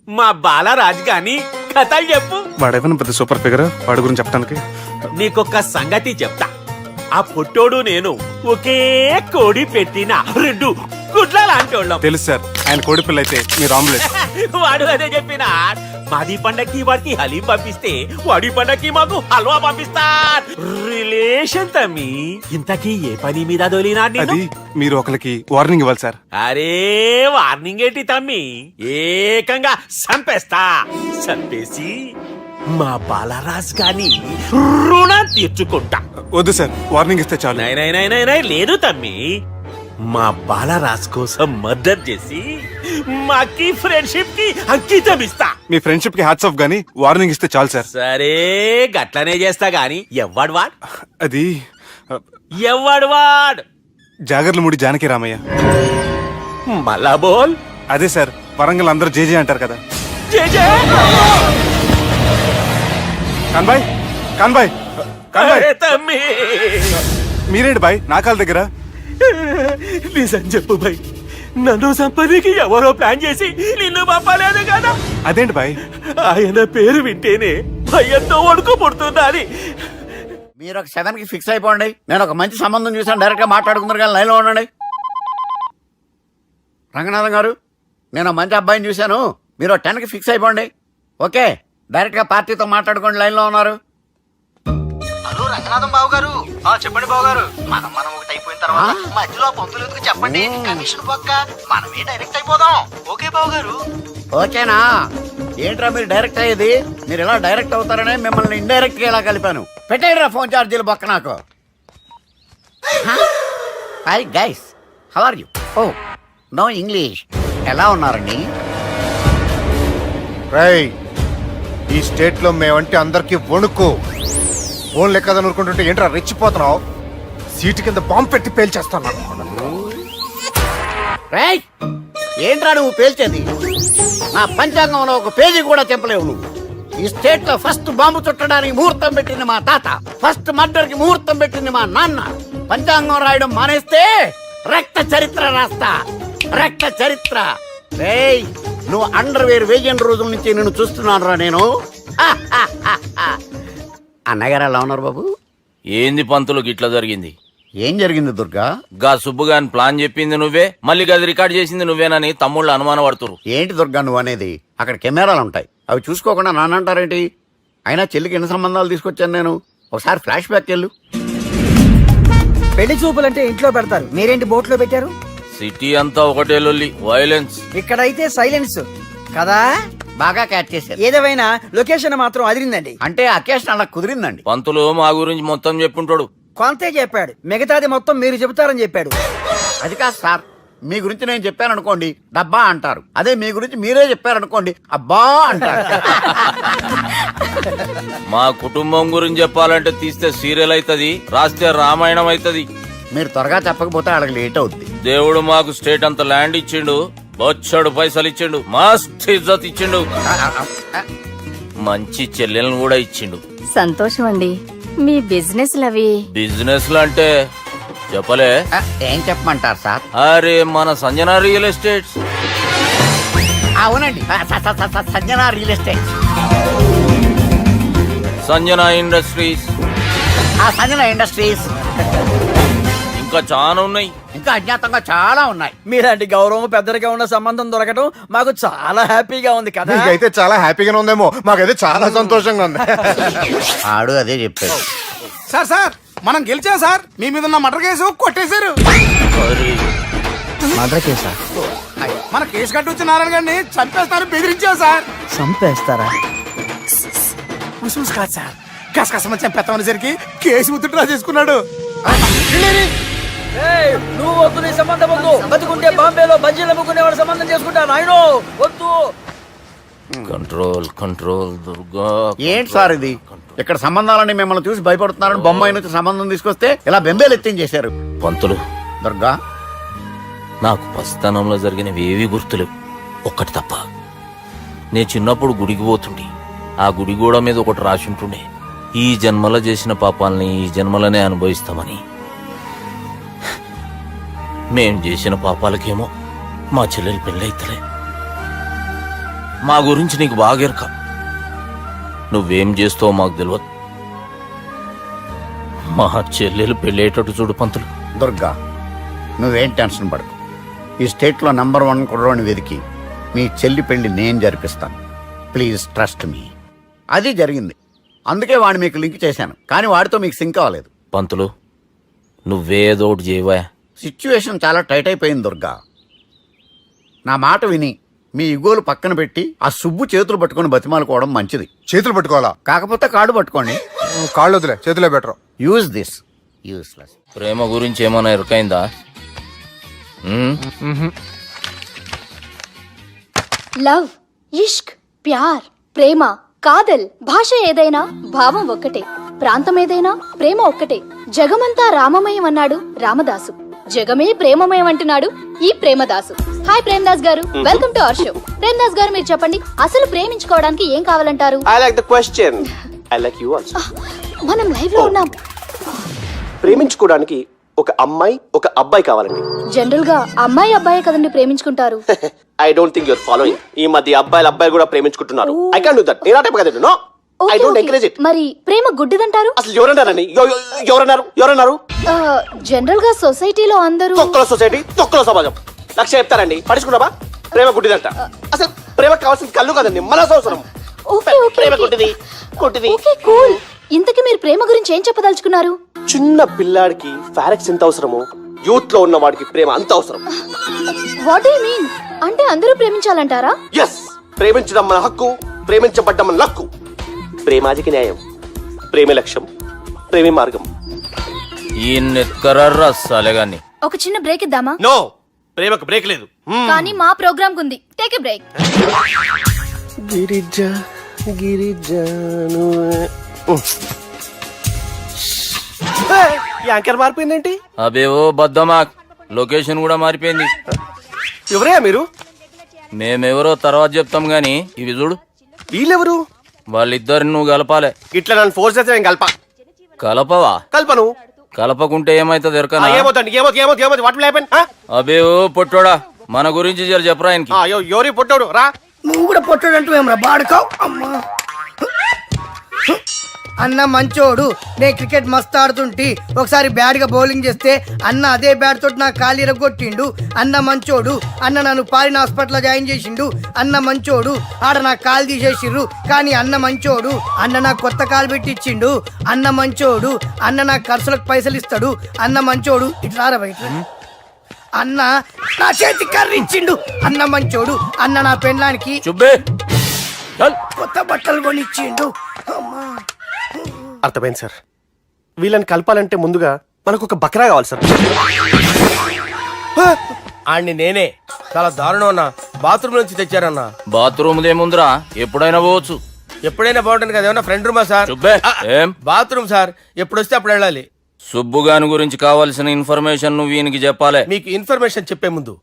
మా బాలరాజు గాని కథలు చెప్పు. వాడేమైనా పెద్ద సూపర్ ఫిగర్, వాడి గురించి చెప్పడానికి. నీకొక్క సంగతి చెప్తా. ఆ పొట్టోడు నేను ఒకే కోడి పెట్టిన 2 గుడ్ల లాంటోళ్ళం. తెలుసు సార్, ఆయన కోడి పిల్ల అయితే మీరు ఆమ్లెట్. వాడు అదే చెప్పిన. మాది పండక్కి వాడికి హలీం పంపిస్తే వాడి పండక్కి మాకు హల్వా పంపిస్తా. రిలేషన్ తమ్మి. ఇంతకీ ఏ పని మీద దొలినా అది మీరు ఒకరికి వార్నింగ్ ఇవ్వాలి సార్. అరే వార్నింగ్ ఏంటి తమ్మి, ఏకంగా చంపేస్తా. చంపేసి మా బాలరాజ్ గాని రుణం తీర్చుకుంటా. వద్దు సార్, వార్నింగ్ ఇస్తే చాలు. నై లేదు తమ్మి, మా బాలరాజ్ కోసం మర్డర్ చేసి మాకి ఫ్రెండ్షిప్ కి అంకితం ఇస్తా. మీ ఫ్రెండ్షిప్ కి హ్యాట్స్ ఆఫ్ గానీ వార్నింగ్ ఇస్తే చాలు సార్. సరే గట్లనే చేస్తా గాని ఎవ్వడు వాడ్ అది ఎవ్వడు వాడ్ జాగర్లమూడి జానకి రామయ్య. మళ్ళా బోల్. అదే సార్, వరంగల్ అందరూ జేజే అంటారు కదా. జే జే. కాన్బాయ్ కాన్బాయ్ కాన్బాయ్, అరే తమ్మి, మీరేంటి బాయ్ నా కాళ్ళ దగ్గర? నిజం చెప్పు భయ్, నన్ను సంపదికి ఎవరో ప్లాన్ చేసి నిన్ను పంపలేదు కదా. అదేంటి బాయ్? ఆయన పేరు వింటేనే భయంతో వణుకు పుడుతున్నది. మీరు ఒక 7కి ఫిక్స్ అయిపోండి. నేను ఒక మంచి సంబంధం చూసాను, డైరెక్ట్ గా మాట్లాడుకుందరు కానీ లైన్లో ఉండండి. రంగనాథం గారు, నేను మంచి అబ్బాయిని చూశాను, మీరు 10కి ఫిక్స్ అయిపోండి. ఓకే, డైరెక్ట్ గా పార్టీతో మాట్లాడుకోండి. లైన్లో ఉన్నారు. హలో రంగనాథం బాబు గారు. చెప్పండి బాబు గారు. మనం ఒకటి అయిపోయిన తర్వాత మధ్యలో పంతులు ఎందుకు చెప్పండి, కమిషన్ పక్క మనమే డైరెక్ట్ అయిపోదాం. ఓకే బాబు గారు. ఓకేనా? ఏంట్రా మీరు డైరెక్ట్ అయ్యేది? మీరు ఇలా డైరెక్ట్ అవుతారనే మిమ్మల్ని ఇండైరెక్ట్ గా ఇలా కలిపాను. పెట్టేయరా ఫోన్ ఛార్జీలు బొక్క నాకు. Hi guys, how are you? Oh no English. ఎలా ఉన్నారండి? రేయ్, ఈ స్టేట్ లో మేమంటే అందరికి వణుకు. ఫోన్ లెక్క అనుకుంటుంటే ఏంట్రా రెచ్చిపోతున్నావు? సీటు కింద బాంబు పెట్టి పేల్చేస్తాను. రేయ్, ఏంట్రా నువ్వు పేల్చేది? నా పంచాంగంలో ఒక పేజీ కూడా చెప్పలేవు నువ్వు. ఈ స్టేట్ లో ఫస్ట్ బాంబు చుట్టడానికి ముహూర్తం పెట్టింది మా తాత, ఫస్ట్ మర్డర్ కి ముహూర్తం పెట్టింది మా నాన్న. పంచాంగం రాయడం మానేస్తే రక్త చరిత్ర రాస్తా, రక్త చరిత్ర. రేయ్, నువ్వు అండర్వేర్ వేయని రోజుల నుంచి నేను చూస్తున్నాను రా నేను. అన్నగారు ఎలా ఉన్నారు బాబు? ఏంది పంతులు గిట్లా జరిగింది? ఏం జరిగింది దుర్గా? గా సుబ్బుగాని ప్లాన్ చెప్పింది నువ్వే, మళ్ళీ గది రికార్డ్ చేసింది నువ్వేనని తమ్ముళ్ళు అనుమాన పడుతురు. ఏంటి దుర్గా నువ్వు అనేది? అక్కడ కెమెరాలు ఉంటాయి, అవి చూసుకోకుండా నాన్న అంటారేంటి? అయినా చెల్లికి ఎన్ని సంబంధాలు తీసుకొచ్చాను నేను. ఒకసారి ఫ్లాష్ బ్యాక్ వెళ్ళు. పెళ్లి చూపులంటే ఇంట్లో పెడతారు, మీరేంటి బోట్లో పెట్టారు? సిటీ అంతా ఒకటే లొల్లి, వైలెన్స్. ఇక్కడైతే సైలెన్స్ కదా. బాగా క్యాచ్ చేశారు. ఏదేమైనా లొకేషన్ మాత్రం అదిరిందండి. అంటే అకేషన్ అలా కుదిరిందండి. పంతులు మా గురించి మొత్తం చెప్పుంటాడు. కొంతే చెప్పాడు, మిగతాది మొత్తం మీరు చెబుతారని చెప్పాడు. అది కాదు సార్, మీ గురించి నేను చెప్పాను అనుకోండి డబ్బా అంటారు, అదే మీ గురించి మీరే చెప్పారనుకోండి అబ్బా అంటారు. మా కుటుంబం గురించి చెప్పాలంటే తీస్తే సీరియల్ అవుతుంది, రాస్తే రామాయణం అవుతుంది. మీరు త్వరగా చెప్పకపోతే వాళ్ళకి లేట్ అవుద్ది. దేవుడు మాకు స్టేట్ అంత ల్యాండ్ ఇచ్చిండు, బొచ్చడు పైసలు ఇచ్చిండు, మస్త్ ఇజ్జత్ ఇచ్చిండు, మంచి చెల్లెలను కూడా ఇచ్చిండు. సంతోషం అండి. మీ బిజినెస్ లవి బిజినెస్ లు అంటే చెప్పలే. ఏం చెప్పమంటారు సార్? అరే మన సంజన రియల్ ఎస్టేట్స్. అవునండి, Sanjana real estate, Sanjana industries, Sanjana industries, ఇంకా చాలా ఉన్నాయి. ఇంకా అజ్ఞాతంగా చాలా ఉన్నాయి. మీలాంటి గౌరవం పెద్దరిగా ఉన్న సంబంధం దొరకడం మాకు చాలా హ్యాపీగా ఉంది కదా. మీకైతే చాలా హ్యాపీగానే ఉందేమో, మాకైతే చాలా సంతోషంగా ఉంది. ఆడు అదే చెప్పాడు. సార్ మనం గెలిచాం సార్. మీ మీద ఉన్న మర్డర్ కేసు కొట్టేశారు. మర్డర్ కేసా? మన కేసు కట్టి వచ్చిన నారాయణ గారిని చంపేస్తారు బెదిరించావు సార్. చంపేస్తారా? ఉసూస్ కాదు సార్, కసకసమని చంపేస్తామనేసరికి కేసు విత్డ్రా చేసుకున్నాడు. నువ్వు వద్దు, నీ సంబంధం వద్దు. బతుకుంటే బాంబేలో బజ్జీలు అమ్ముకునే వాడు సంబంధం చేసుకుంటా. నాయనో వద్దు. Control control Durga. ఏంటి సార్ ఇది? ఇక్కడ సంబంధాలని మిమ్మల్ని చూసి భయపడుతున్నారని బొమ్మాయి నుంచి సంబంధం తీసుకొస్తే ఇలా బెంబేలు ఎత్తించేశారు. పంతులు, దుర్గా, నాకు పసితనంలో జరిగినవి ఏవి గుర్తులేవు, ఒక్కటి తప్ప. నేను చిన్నప్పుడు గుడికి పోతుండే, ఆ గుడి గోడ మీద ఒకటి రాసి ఉంటుండే, ఈ జన్మలో చేసిన పాపాలని ఈ జన్మలోనే అనుభవిస్తామని. మేం చేసిన పాపాలకేమో మా చెల్లెలు పెళ్ళైతలే. మా గురించి నీకు బాగెరక. నువ్వేం చేస్తావో మాకు తెలియదు. మా చెల్లెలు పెళ్ళేటట్టు చూడు పంతులు. దుర్గా, నువ్వేం టెన్షన్ పడకు. ఈ స్టేట్లో నంబర్ 1 కుర్రోని వెతికి మీ చెల్లి పెళ్లి నేను జరిపిస్తాను. Please trust me. అది జరిగింది, అందుకే వాడిని మీకు లింక్ చేశాను. కానీ వాడితో మీకు సింక్ అవ్వలేదు. పంతులు నువ్వేదోటి చేయవా. సిచ్యువేషన్ చాలా టైట్ అయిపోయింది దుర్గా. నా మాట విని మీ ఇగోలు పక్కన పెట్టి ఆ సుబ్బు చేతులు పట్టుకొని బతిమాలుకోవడం మంచిది. చేతులు పట్టుకోవాలా? కాకపోతే కాడు పట్టుకోండి. కాళ్ళు వదిలే, చేతులే బెటర్. Use this. యూస్లెస్. ప్రేమ గురించి ఏమైనా ఎరకైందా? లవ్, ఇష్క్, ప్యార్, ప్రేమ, కాదల్ భాష ఏదైనా భావం ఒక్కటే, ప్రాంతం ఏదైనా ప్రేమ ఒక్కటే. జగమంతా రామమయం అన్నాడు రామదాసు, జగమే ప్రేమమయం అంటున్నాడు ఈ ప్రేమదాసు. హాయ్ ప్రేమదాస్ గారు, welcome to our show. Premadasa గారు, మీరు చెప్పండి, అసలు ప్రేమించుకోవడానికి ఏం కావాలంటారు? I like the question. I like you also. మనం లైవ్ లో ఉన్నాం. ప్రేమించుకోవడానికి ఒక అమ్మాయి ఒక అబ్బాయి కావాలండి. జనరల్ గా అమ్మాయి అబ్బాయి కదండి ప్రేమించుకుంటారు. I don't think your following. ఈ మధ్య అబ్బాయిలు కూడా ప్రేమించుకుంటున్నారు. I can't do that. నేను ఆ టైప్ కదండి. No, I don't encourage it. మరి ప్రేమ గుడ్డిదంటారు? అసలు ఎవరన్నారండి? ఎవరన్నారు? జనరల్ గా సొసైటీలో అందరూ తొక్కల సొసైటీ, తొక్కల సమాజం లక్ష చెప్తారండి. పడుచుకున్నావా? ప్రేమ గుడ్డిదంట. అసలు ప్రేమ కావాల్సిన కళ్ళు కాదండి, మనసు అవసరం. ఓకే ఓకే ప్రేమ గుడ్డిది. Okay cool. ఇంతకీ మీరు ప్రేమ గురించి ఏం చెప్పదలుచుకున్నారు? చిన్న పిల్లాడికి ఫారెక్స్ ఎంత అవసరమో యూత్ లో ఉన్న వాడికి ప్రేమ అంత అవసరం. What do you mean? అంటే అందరూ ప్రేమించాలంటారా? ఎస్, ప్రేమించడం మన హక్కు, ప్రేమించబడ్డం మన లక్కు. ప్రేమాజికి న్యాయం, ప్రేమే లక్ష్యం, ప్రేమే మార్గం. ఈ నెత్కరర్రా సాలేగాన్ని. ఒక చిన్న బ్రేక్ ఇద్దామా? నో, ప్రేమకు బ్రేక్ లేదు. కానీ మా ప్రోగ్రామ్ కుంది. Take a break. గిరిజ గిరిజను యాంకర్ మారిపోయిందేంటి? అబేవో బద్దమా, లొకేషన్ కూడా మారిపోయింది. ఎవరయ్యా మీరు? మేమెవరో తర్వాత చెప్తాం గాని ఇవి చూడు. వీళ్ళెవరు? వాళ్ళిద్దరిని నువ్వు కలపాలే. ఇట్లా నన్ను ఫోర్స్ చేస్తే నేను కలపవా? కల్పను. కలపకుంటే ఏమైతుంది ఎరకనా? ఏమవుతుంది? What will happen? అబేవో పొట్టోడా, మన గురించి జర చెప్పరా ఆయనకి. ఎవరి పొట్టాడు రా. నువ్వు కూడా పొట్టాడంటూ ఏమరా బాడుకావు. అమ్మా అన్న మంచోడు, నేను క్రికెట్ మస్తు ఆడుతుంటి, ఒకసారి బ్యాట్ గా బౌలింగ్ చేస్తే అన్న అదే బ్యాట్ తోటి నా కాలు ఇరగొట్టిండు. అన్న మంచోడు, అన్న నన్ను పాలిన హాస్పిటల్ జాయిన్ చేసిండు. అన్న మంచోడు, ఆడ నా కాలు తీసేసిర్రు కానీ అన్న మంచోడు, అన్న నాకు కొత్త కాలు పెట్టిచ్చిండు. అన్న మంచోడు, అన్న నాకు ఖర్చులకు పైసలు ఇస్తాడు. అన్న మంచోడు, ఇట్లా రా బయట. అన్న నా చేతి కర్రీ ఇచ్చిండు. అన్న మంచోడు, అన్న నా పెళ్ళానికి చుబ్బే కొత్త బట్టలు కొనిచ్చిండు. అమ్మా అర్థమైంది సార్. వీళ్ళని కలపాలంటే ముందుగా మనకు ఒక బక్రా కావాలి సార్. ఆడిని నేనే చాలా దారుణం అన్నా. బాత్రూమ్ నుంచి తెచ్చారన్నా. బాత్రూమ్ దేముందిరా, ఎప్పుడైనా పోవచ్చు. ఎప్పుడైనా బాగుంటుంది కదా. ఏమన్నా ఫ్రెండ్ రూమా సార్? చుబ్బే ఏం బాత్రూమ్ సార్, ఎప్పుడు వస్తే అప్పుడు వెళ్ళాలి. సుబ్బుగాని గురించి కావాల్సిన ఇన్ఫర్మేషన్ నువ్వు ఈయనకి చెప్పాలి. మీకు ఇన్ఫర్మేషన్ చెప్పే ముందు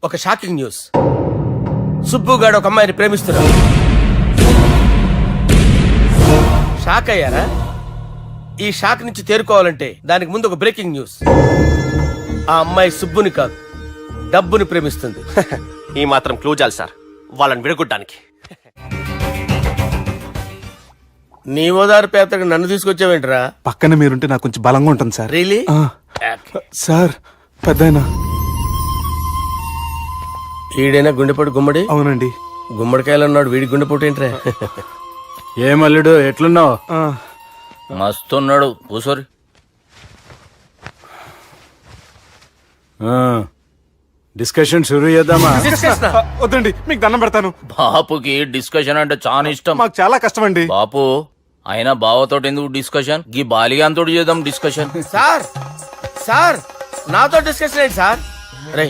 ఒక షాకింగ్ న్యూస్. సుబ్బుగాడు ఒక అమ్మాయిని ప్రేమిస్తున్నాడు. షాక్ అయ్యారా? ఈ షాక్ నుంచి తేరుకోవాలంటే దానికి ముందు ఒక బ్రేకింగ్ న్యూస్. ఆ అమ్మాయి సుబ్బుని కాదు, డబ్బుని ప్రేమిస్తుంది. ఈ మాత్రం క్లూ చాలు సార్ వాళ్ళని విడగొట్టడానికి. నీ ఓదారు పేదకు నన్ను తీసుకొచ్చావేంట్రా? పక్కన మీరుంటే నాకు కొంచెం బలంగా ఉంటుంది సార్. రియలీ? సార్ పెద్దయినా. ఈడైనా గుండెపోటు గుమ్మడి? అవునండి. గుమ్మడికాయలు ఉన్నాడు, వీడి గుండెపోటు ఏంట్రా? ఏమల్లుడు ఎట్లున్నావు? మస్తున్నాడు కూసోరి. డిస్కషన్ షురూ చేద్దామా? వద్దండి, మీకు దండం పెడతాను. బాపుకి డిస్కషన్ అంటే చాలా ఇష్టం. మాకు చాలా కష్టం అండి. బాపు అయినా బావతోటి ఎందుకు డిస్కషన్? గీ బాలిగాంతో చేద్దాం డిస్కషన్. సార్ సార్ నాతో డిస్కషన్ ఏంటి సార్? రే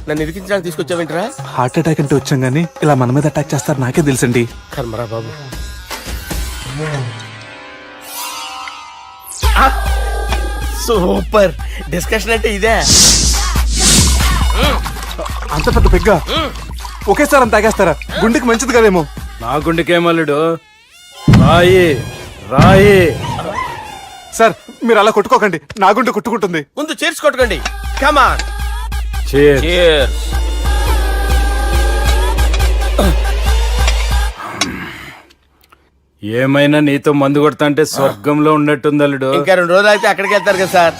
నన్ను ఇరికించడానికి తీసుకొచ్చావేంట్రా? హార్ట్ అటాక్ అంటే వచ్చాం గానీ ఇలా మన మీద అటాక్ చేస్తారు నాకే తెలుసండి. కర్మరా బాబు. సూపర్ డిస్కషన్ అంటే ఇదే. అంత పెద్ద పెగ్గా ఒకేసారి అంత తాగేస్తారా? గుండెకి మంచిది కదేమో. నా గుండెకేమల్లుడు, రాయి రాయి. సార్ మీరు అలా కొట్టుకోకండి, నా గుండె కొట్టుకుంటుంది. ముందు చేర్చుకొట్టుకోండి. కమాన్ Cheers. ఏమైనా నీతో మందు కొడతా అంటే స్వర్గంలో ఉన్నట్టుంది అల్లుడు. ఇంకా 2 రోజులు అయితే అక్కడికి వెళ్తారు కదా సార్.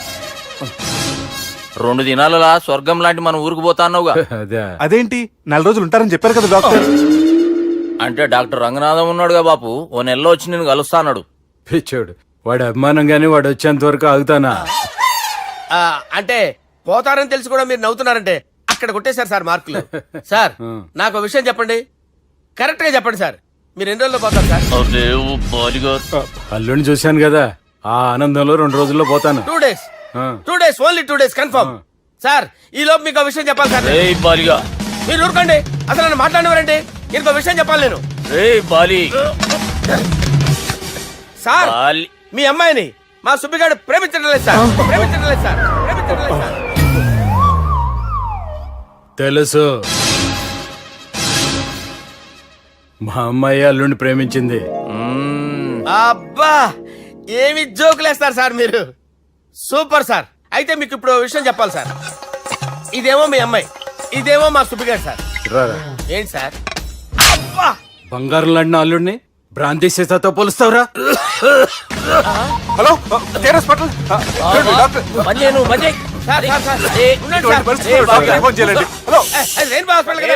2 దినాలలా స్వర్గం లాంటి మన ఊరికి పోతాన్నావుగా. అదే అదేంటి 4 రోజులు ఉంటారని చెప్పారు కదా డాక్టర్. అంటే డాక్టర్ రంగనాథం ఉన్నాడుగా బాపు, ఓ నెలలో వచ్చి నేను కలుస్తాన్నాడు. పిచ్చోడు, వాడి అభిమానం గాని వాడు వచ్చేంత వరకు ఆగుతానా? అంటే పోతారని తెలిసి కూడా మీరు నవ్వుతున్నారంటే అక్కడ కొట్టేశారు సార్ మార్కులు. సార్ నాకు ఒక విషయం చెప్పండి, కరెక్ట్ గా చెప్పండి సార్, మీరు ఎన్ని రోజుల్లో పోతారు సార్? అల్లుడిని చూశాను కదా, ఆ ఆనందంలో 2 రోజుల్లో పోతాను. 2 days. 2 days, only 2 days confirm. Sir ఈ లోపు మీకు ఒక విషయం చెప్పాలి సార్. మీరు ఊరుకోండి, అసలు నన్ను మాట్లాడినవారండి. ఇంకో విషయం చెప్పాలి నేను. సార్ మీ అమ్మాయిని మా సుబ్బిగాడు ప్రేమించడం లేదు సార్. ప్రేమించడం లేదు సార్. ప్రేమించడం లేదు సార్. తెలుసు, మా అమ్మాయి అల్లుడిని ప్రేమించింది. అబ్బా ఏమి జోకులేస్తారు సార్ మీరు. Super sir. అయితే మీకు ఇప్పుడు ఓ విషయం చెప్పాలి సార్. ఇదేమో మీ అమ్మాయి, ఇదేమో మా సుబ్బిగాడు సార్. రారా. ఏంటి సార్? అబ్బా బంగారం లాంటి అల్లుడిని భ్రాంతి సీతతో పోలుస్తావురా? Hello hospital sir sir sir ఉండండి సార్. హలో రెయిన్బో హాస్పిటల్ కదా.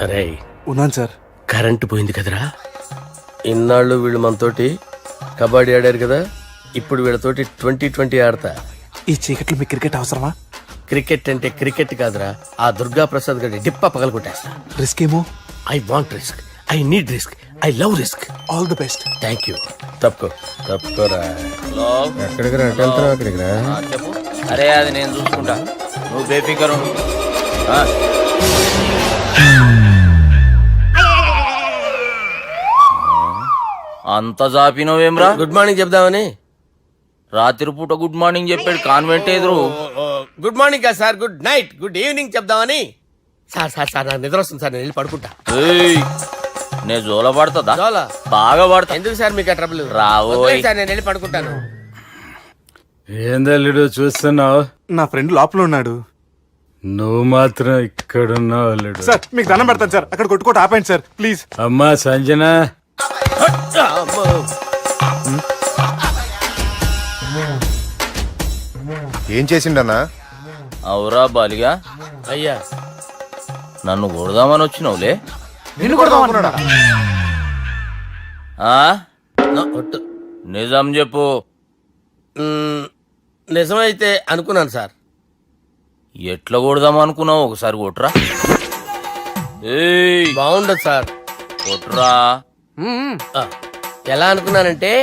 అరే ఉన్నాను సార్. కరెంటు పోయింది కదరా. ఇన్నాళ్ళు వీళ్ళు మనతోటి కబడ్డీ ఆడారు కదా, ఇప్పుడు వీళ్ళతోటి 2020 ఆడతా. ఈ చీకట్లో మీ క్రికెట్ అవసరమా? క్రికెట్ అంటే క్రికెట్ కాదురా, ఆ దుర్గా ప్రసాద్ గారి డిప్ప పగల కొట్టేస్తా. రిస్క్ ఏమో. I want risk, I need risk, I love risk. All the best. Thank you. తప్పుకోరా. ఎక్కడికి రా? అక్కడికి రా. చెప్పు. అరే అది నేను చూసుకుంటా, నువ్వు బేఫికర్ ఉండు. అంత జాపినవేమ్రా? గుడ్ మార్నింగ్ చెప్దామని. రాత్రి పూట గుడ్ మార్నింగ్ చెప్పాడు కాన్వెంట్ ఎదురు. గుడ్ మార్నింగ్ కాదు sir, good night, good evening చెప్దామని. సార్ సార్ సార్ నాకు నిద్ర వస్తుంది సార్, నేను వెళ్ళి పడుకుంటా. నేను జోల పడుతుందా? జోలా? బాగా పడతా. ఎందుకు సార్ మీకు ట్రబుల్? రావోయ్ సార్ నేను వెళ్ళి పడుకుంటాను. ఏందల్లుడు చూస్తున్నావు? నా ఫ్రెండ్ లోపల ఉన్నాడు. నువ్వు మాత్రం ఇక్కడున్నావు అల్లుడు. సార్ మీకు దండం పెడతాను సార్, అక్కడ కొట్టుకోట ఆపండి సార్ ప్లీజ్. అమ్మా సంజన, ఏం చేసిండన్నా? అవురా బాలిగా, అయ్యా నన్ను కొడదామని వచ్చినావులే. నిన్ను కొడదామన్నాడా? నిజం చెప్పు. నిజమైతే అనుకున్నాను సార్. ఎట్లా కొడదాం అనుకున్నావు? ఒకసారి కొట్రా. బాగుండదు సార్. కొట్రా. ఎలా అనుకున్నానంటే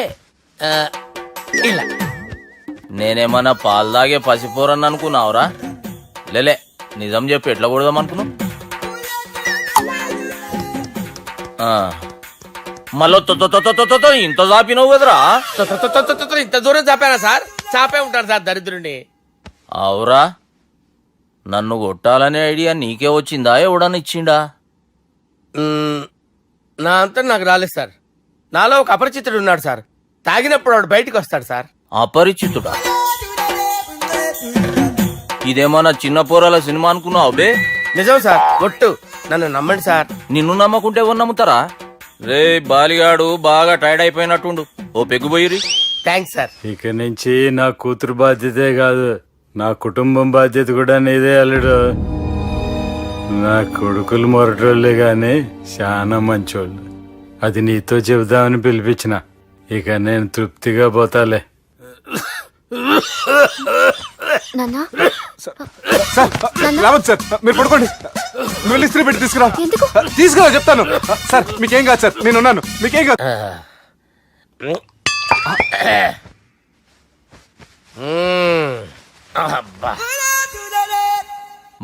ఇలా. నేనేమన్నా పాలు తాగే పసిపోరని అనుకున్నావురా? లేలే, నిజం చెప్పు, ఎట్లా కొడదాం అనుకున్నావు? మళ్ళీ ఇంత చాపినవు కదరా? ఇంత దూరం చాపానా సార్? చాపే ఉంటాను సార్ దరిద్రుడిని. అవురా, నన్ను కొట్టాలనే ఐడియా నీకే వచ్చిందా? ఎవడన్నా ఇచ్చిండా? నా అంతా నాకు రాలేదు సార్. నాలో ఒక అపరిచితుడు ఉన్నాడు సార్. తాగినప్పుడు వాడు బయటికి వస్తాడు సార్. అపరిచితుడా? ఇదేమన్నా చిన్న పోరాల సినిమా అనుకున్నావు బే? నిజం సార్, ఒట్టు, నన్ను నమ్మండి సార్. నిన్ను నమ్మకుంటే ఎవరు నమ్ముతారా? రే బాలిగాడు బాగా టైర్డ్ అయిపోయినట్టుండు, ఓ పెగ్గుబోయిరి. Thanks sir. ఇక నుంచి నా కూతురు బాధ్యతే కాదు, నా కుటుంబం బాధ్యత కూడా నీదే అల్లుడు. నా కొడుకులు మొరటోళ్ళే గాని చాలా మంచోళ్ళు. అది నీతో చెబుదామని పిలిపించిన. ఇక నేను తృప్తిగా పోతాలే. రావద్దు సార్, మీరు పడుకోండి. నువ్వు ఇస్త్రీ పెట్టి తీసుకురా. తీసుకురా చెప్తాను. సార్ మీకేం కాదు సార్, నేను ఉన్నాను, మీకేం కాదు.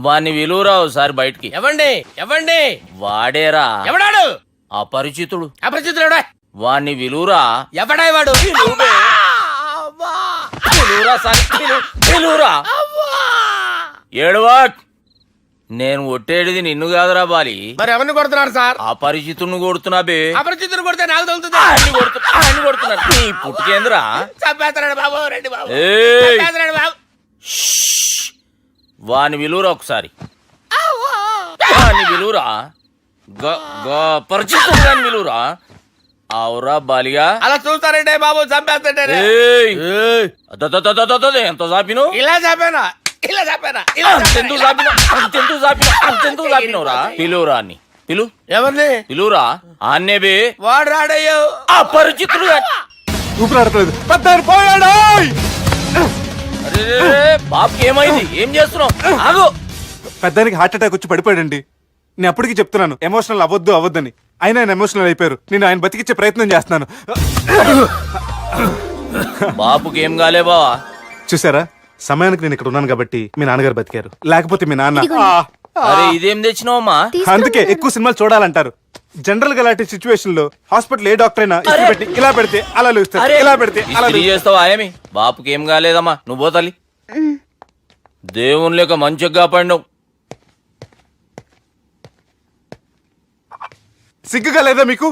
వాణ్ణి విలువరావు సార్ బయటికి. ఎవండి ఎవండి? వాడేరా. ఎవడాడు? అపరిచితుడు. అపరిచితుడు వాణ్ణి విలువరా. ఎవడా వాడు? ఏడవా. నేను కొట్టేడిది నిన్ను కాదురా బాలి. మరి ఎవరిని కొడుతున్నారు సార్? అపరిచితుడిని కొడుతున్నా బే. అపరిచితుడు కొడితే నాకు తగులుతుంది. కొడుతున్నా నీ పుట్టుకేంద్రా? చంపేస్తున్నాడు బాబు, రండి బాబు. ఏయ్! చంపేస్తున్నాడు బాబు. వాని విలువరా ఒకసారి, వాని విలువరా, పరిచితుడు గాని విలువరా. అవురా బాలిగా. అలా చూస్తారంటే బాబు చంపేస్తాడే. ఏయ్! ఎంత చాపిను? ఇలా చెప్పానా ఇలా చెప్పానా అంతెందుకు చాపిను? అంతెందుకు చాపినవురా? పిలువురా అని పిలు. ఎవరిని పిలువురా ఆన్నే బే. వాడు రాడయ్యో. అపరిచితుడు గాని. ఊపిరాడట్లేదు. పెద్ద ఆయన పోయాడు. అరే బాబుకి ఏమైంది? ఏం చేస్తున్నావు? ఆగు. పెద్దానికి హార్ట్ అటాక్ వచ్చి పడిపోయాడండి. నేను అప్పటికి చెప్తున్నాను ఎమోషనల్ అవ్వద్దని. అయినా ఆయన ఎమోషనల్ అయిపోయారు. నేను ఆయన బతికిచ్చే ప్రయత్నం చేస్తున్నాను. బాబుకి ఏం కాలే బావా? చూసారా, సమయానికి నేను ఇక్కడ ఉన్నాను కాబట్టి మీ నాన్నగారు బతికారు. లేకపోతే మీ నాన్న. అరే ఇదేం తెచ్చినావమ్మా? అందుకే ఎక్కువ సినిమాలు చూడాలంటారు. జనరల్ గా అలాంటి సిచ్యువేషన్ లో హాస్పిటల్ ఏ డాక్టర్ అయినా ఇస్త్రీ పెట్టి ఇలా పెడితే అలా లూస్తారు, ఇలా పెడితే అలా ఇస్త్రీ చేస్తావా ఏమి? బాపుకి ఏం కాలేదమ్మా, నువ్వు పోతల్లి. దేవుని లేక మంచిగా కాపాడినావు. సిగ్గుగా లేదా మీకు?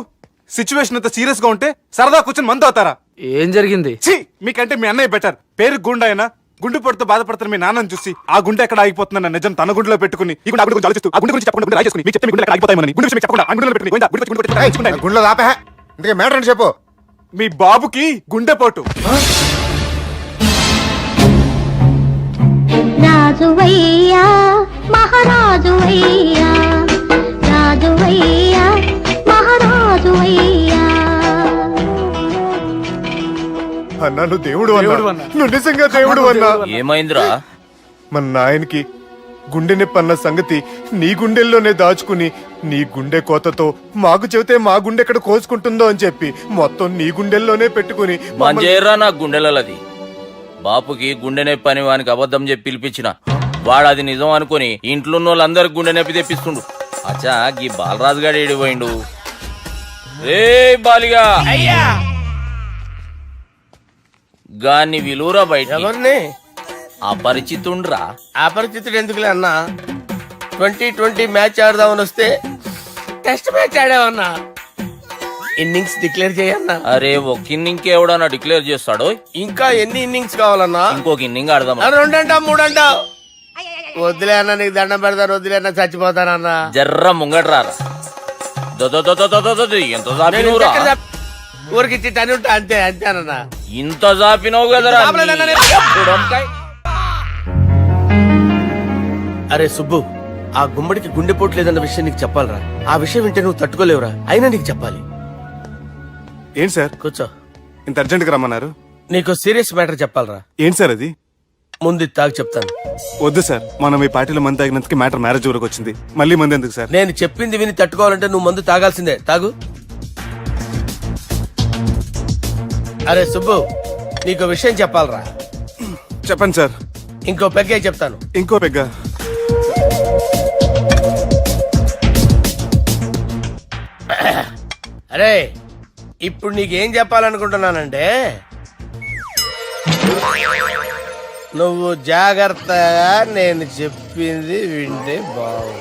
సిచ్యువేషన్ అంత సీరియస్ గా ఉంటే సరదా కూర్చొని మందు అవుతారా? ఏం జరిగింది? ఛీ, మీకంటే మీ అన్నయ్య బెటర్. పేరు గుండె అయినా గుండె పొడితో బాధపడుతున్న మీ నాన్నని చూసి ఆ గుండె ఎక్కడ ఆగిపోతుందన్న నిజం తన గుండెలో పెట్టుకుని ఈ గుండె ఆ గుండె గురించి ఆలోచిస్తూ ఆ గుండె గురించి చెప్పకుండా రాజేసుకుని మీకు చెప్తే మీ గుండె ఎక్కడ ఆగిపోతాయని గుండె విషయం చెప్పకుండా ఆ గుండెలో పెట్టుకుని గుండె గుండెలో ఆపే. ఇంతకీ మ్యాటర్ అని చెప్పు. మీ బాబుకి గుండెపోటు. రాజువయ్యా మహారాజువయ్యా, రాజువయ్యా మహారాజువయ్యా. అన్నా నువ్వు దేవుడు అన్నా. నువ్వు నిజంగా దేవుడు అన్నా. ఏమైందిరా? మన నాయనకి గుండె నొప్పి అన్న సంగతి నీ గుండెల్లోనే దాచుకుని నీ గుండె కోతతో మాకు చెబితే మా గుండె ఎక్కడ కోసుకుంటుందో అని చెప్పి మొత్తం నీ గుండెల్లోనే పెట్టుకుని మంజేరా నా గుండెలది. బాపుకి గుండె నొప్పి అని వానికి అబద్ధం చెప్పి పిలిపించిన వాడు అది నిజం అనుకుని ఇంట్లో ఉన్న వాళ్ళందరికి గుండె నొప్పి తెప్పిస్తుండు. అచ్చా గీ బాలరాజు గారు ఏడిపోయిండు. రే బాలిగా అయ్యా గాన్ని విలువరా బయట. ఎవరిని? అపరిచితుండ్రా. అపరిచితుడు ఎందుకులే అన్నా. 2020 మ్యాచ్ ఆడదామని వస్తే టెస్ట్ మ్యాచ్ ఆడావన్నా. ఇన్నింగ్స్ డిక్లేర్ చేయన్నా. అరే ఒక ఇన్నింగ్ ఎవడన్నా డిక్లేర్ చేస్తాడో? ఇంకా ఎన్ని ఇన్నింగ్స్ కావాలన్నా? ఇంకొక ఇన్నింగ్ ఆడదాం. 2 అంటావు 3 అంటావు. వద్దులే అన్న, నీకు దండం పెడతాను. వద్దులే అన్న, చచ్చిపోతానన్నా. జర్ర ముంగట్రా. ఎంత జాపినవురా? ఊరికి తని ఉంటా అంతే అంతేనన్నా. ఇంత జాపినవు కదరా. అరే సుబ్బు, ఆ గుమ్మడికి గుండెపోటు లేదన్న విషయం నీకు చెప్పాలరా. ఆ విషయం వింటే నువ్వు తట్టుకోలేవురా. అయినా నీకు చెప్పాలి. ఏంటి సార్ కూర్చో. ఇంత అర్జెంట్ గా రమ్మన్నారు? నీకు సీరియస్ మ్యాటర్ చెప్పాలరా. ఏంటి సార్ అది? ముందు తాగు చెప్తాను. వద్దు సార్, మనం ఈ పార్టీలో మంది తాగినందుకు మ్యాటర్ మ్యారేజ్ వరకు వచ్చింది. మళ్ళీ మంది ఎందుకు సార్? నేను చెప్పింది విని తట్టుకోవాలంటే నువ్వు మందు తాగాల్సిందే. తాగు. అరే సుబ్బు, నీకు విషయం చెప్పాలరా. చెప్పండి సార్. ఇంకో పెగ్గే చెప్తాను. ఇంకో పెగ్గా? అరే ఇప్పుడు నీకేం చెప్పాలనుకుంటున్నానంటే, నువ్వు జాగ్రత్తగా నేను చెప్పింది వింటే బాగు.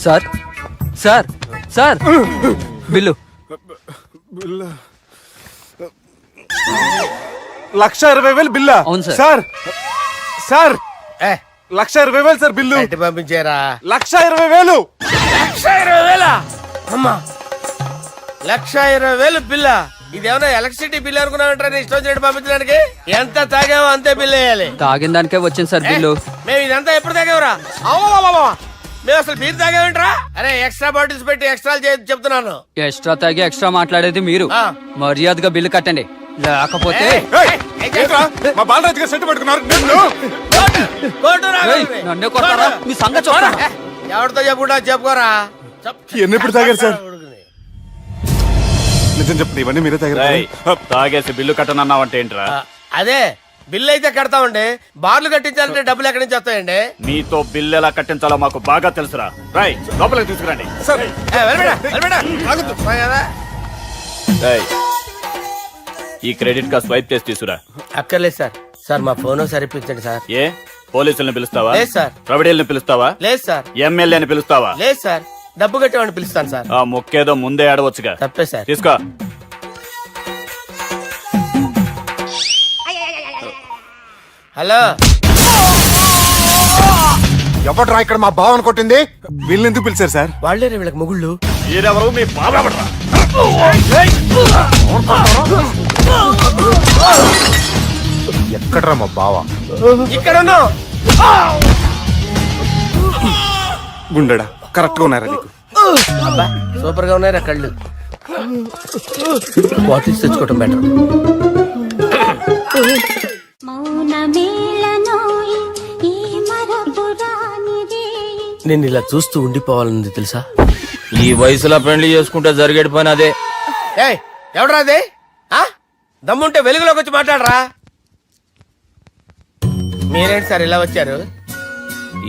Sir sir sir bill. 1,20,000 బిల్లా? అవును సార్. సార్ సార్ ఏ 1,20,000 సార్ బిల్లు. బయట పంపించారా? 1,20,000. 1,20,000 అమ్మా, 1,20,000 బిల్ల. ఇదేమన్నా ఎలక్ట్రిసిటీ బిల్ అనుకున్నామంటారా? నీ ఇష్టం వచ్చినట్టు పంపించడానికి. ఎంత తాగామో అంతే బిల్ వేయాలి. తాగిన దానికే వచ్చింది సార్ బిల్లు. మేము ఇదంతా ఎప్పుడు తాగేవరా? మేము అసలు బీర్ తాగేమంటారా? అరే ఎక్స్ట్రా బాటిల్స్ పెట్టి ఎక్స్ట్రా చెప్తున్నాను. ఎక్స్ట్రా తాగి ఎక్స్ట్రా మాట్లాడేది మీరు. ఆ. మర్యాదగా బిల్లు కట్టండి, లేకపోతే ఏంట్రా, మా బాలరాజు గారు సెట్ పట్టుకున్నారు. నన్నే కొడతారా? మీ సంగతి చూస్తారా? ఎవరితో చెప్పుకుంటా చెప్పుకోరా. ఎన్నెప్పుడు తాగారు సార్? నిజం చెప్పండి, ఇవన్నీ మీరే తాగారు? తాగేసి బిల్లు కట్టనన్నావంటే ఏంట్రా? అదే బిల్లు అయితే కడతామండి. బార్లు కట్టించాలంటే డబ్బులు ఎక్కడి నుంచి వస్తాయండి? నీతో బిల్లు ఎలా కట్టించాలో మాకు బాగా తెలుసురా. రై లోపలికి తీసుకురండి. ఈ క్రెడిట్ కార్డ్ స్వైప్ చేసి తీసుకురా. అక్కర్లేదు సార్. సార్ మా ఫోన్ సరిపించండి సార్. ఏ పోలీసుల్ని పిలుస్తావా? లేదు సార్. రౌడీల్ని పిలుస్తావా? లేదు సార్. ఎమ్మెల్యేని పిలుస్తావా? లేదు సార్. డబ్బు కట్టేవాడిని పిలుస్తాను సార్. ఆ మొక్కేదో ముందే ఆడవచ్చుగా. తప్పే సార్. తీసుకో. హలో, ఎవడ్రా ఇక్కడ మా బావని కొట్టింది? వీళ్ళని ఎందుకు పిలిచారు సార్? వాళ్ళేరే వీళ్ళకి మొగుళ్ళు. మీరెవరు? మీ బాబా? ఎక్కడ్రా మా బావ? ఇక్కడ ఉన్నావు. గుండెడా కరెక్ట్ గా ఉన్నారా నీకు? అబ్బా సూపర్ గా ఉన్నారా కళ్ళు. బాటిల్స్ తెచ్చుకోవటం బెటర్. నేను ఇలా చూస్తూ ఉండిపోవాలన్నది తెలుసా? ఈ వయసులో పెళ్లి చేసుకుంటే జరిగేటి పని అదే. ఏయ్ ఎవడ్రా అదే? దమ్ముంటే వెలుగులోకి వచ్చి మాట్లాడరా. మీరేంటి సార్ ఇలా వచ్చారు?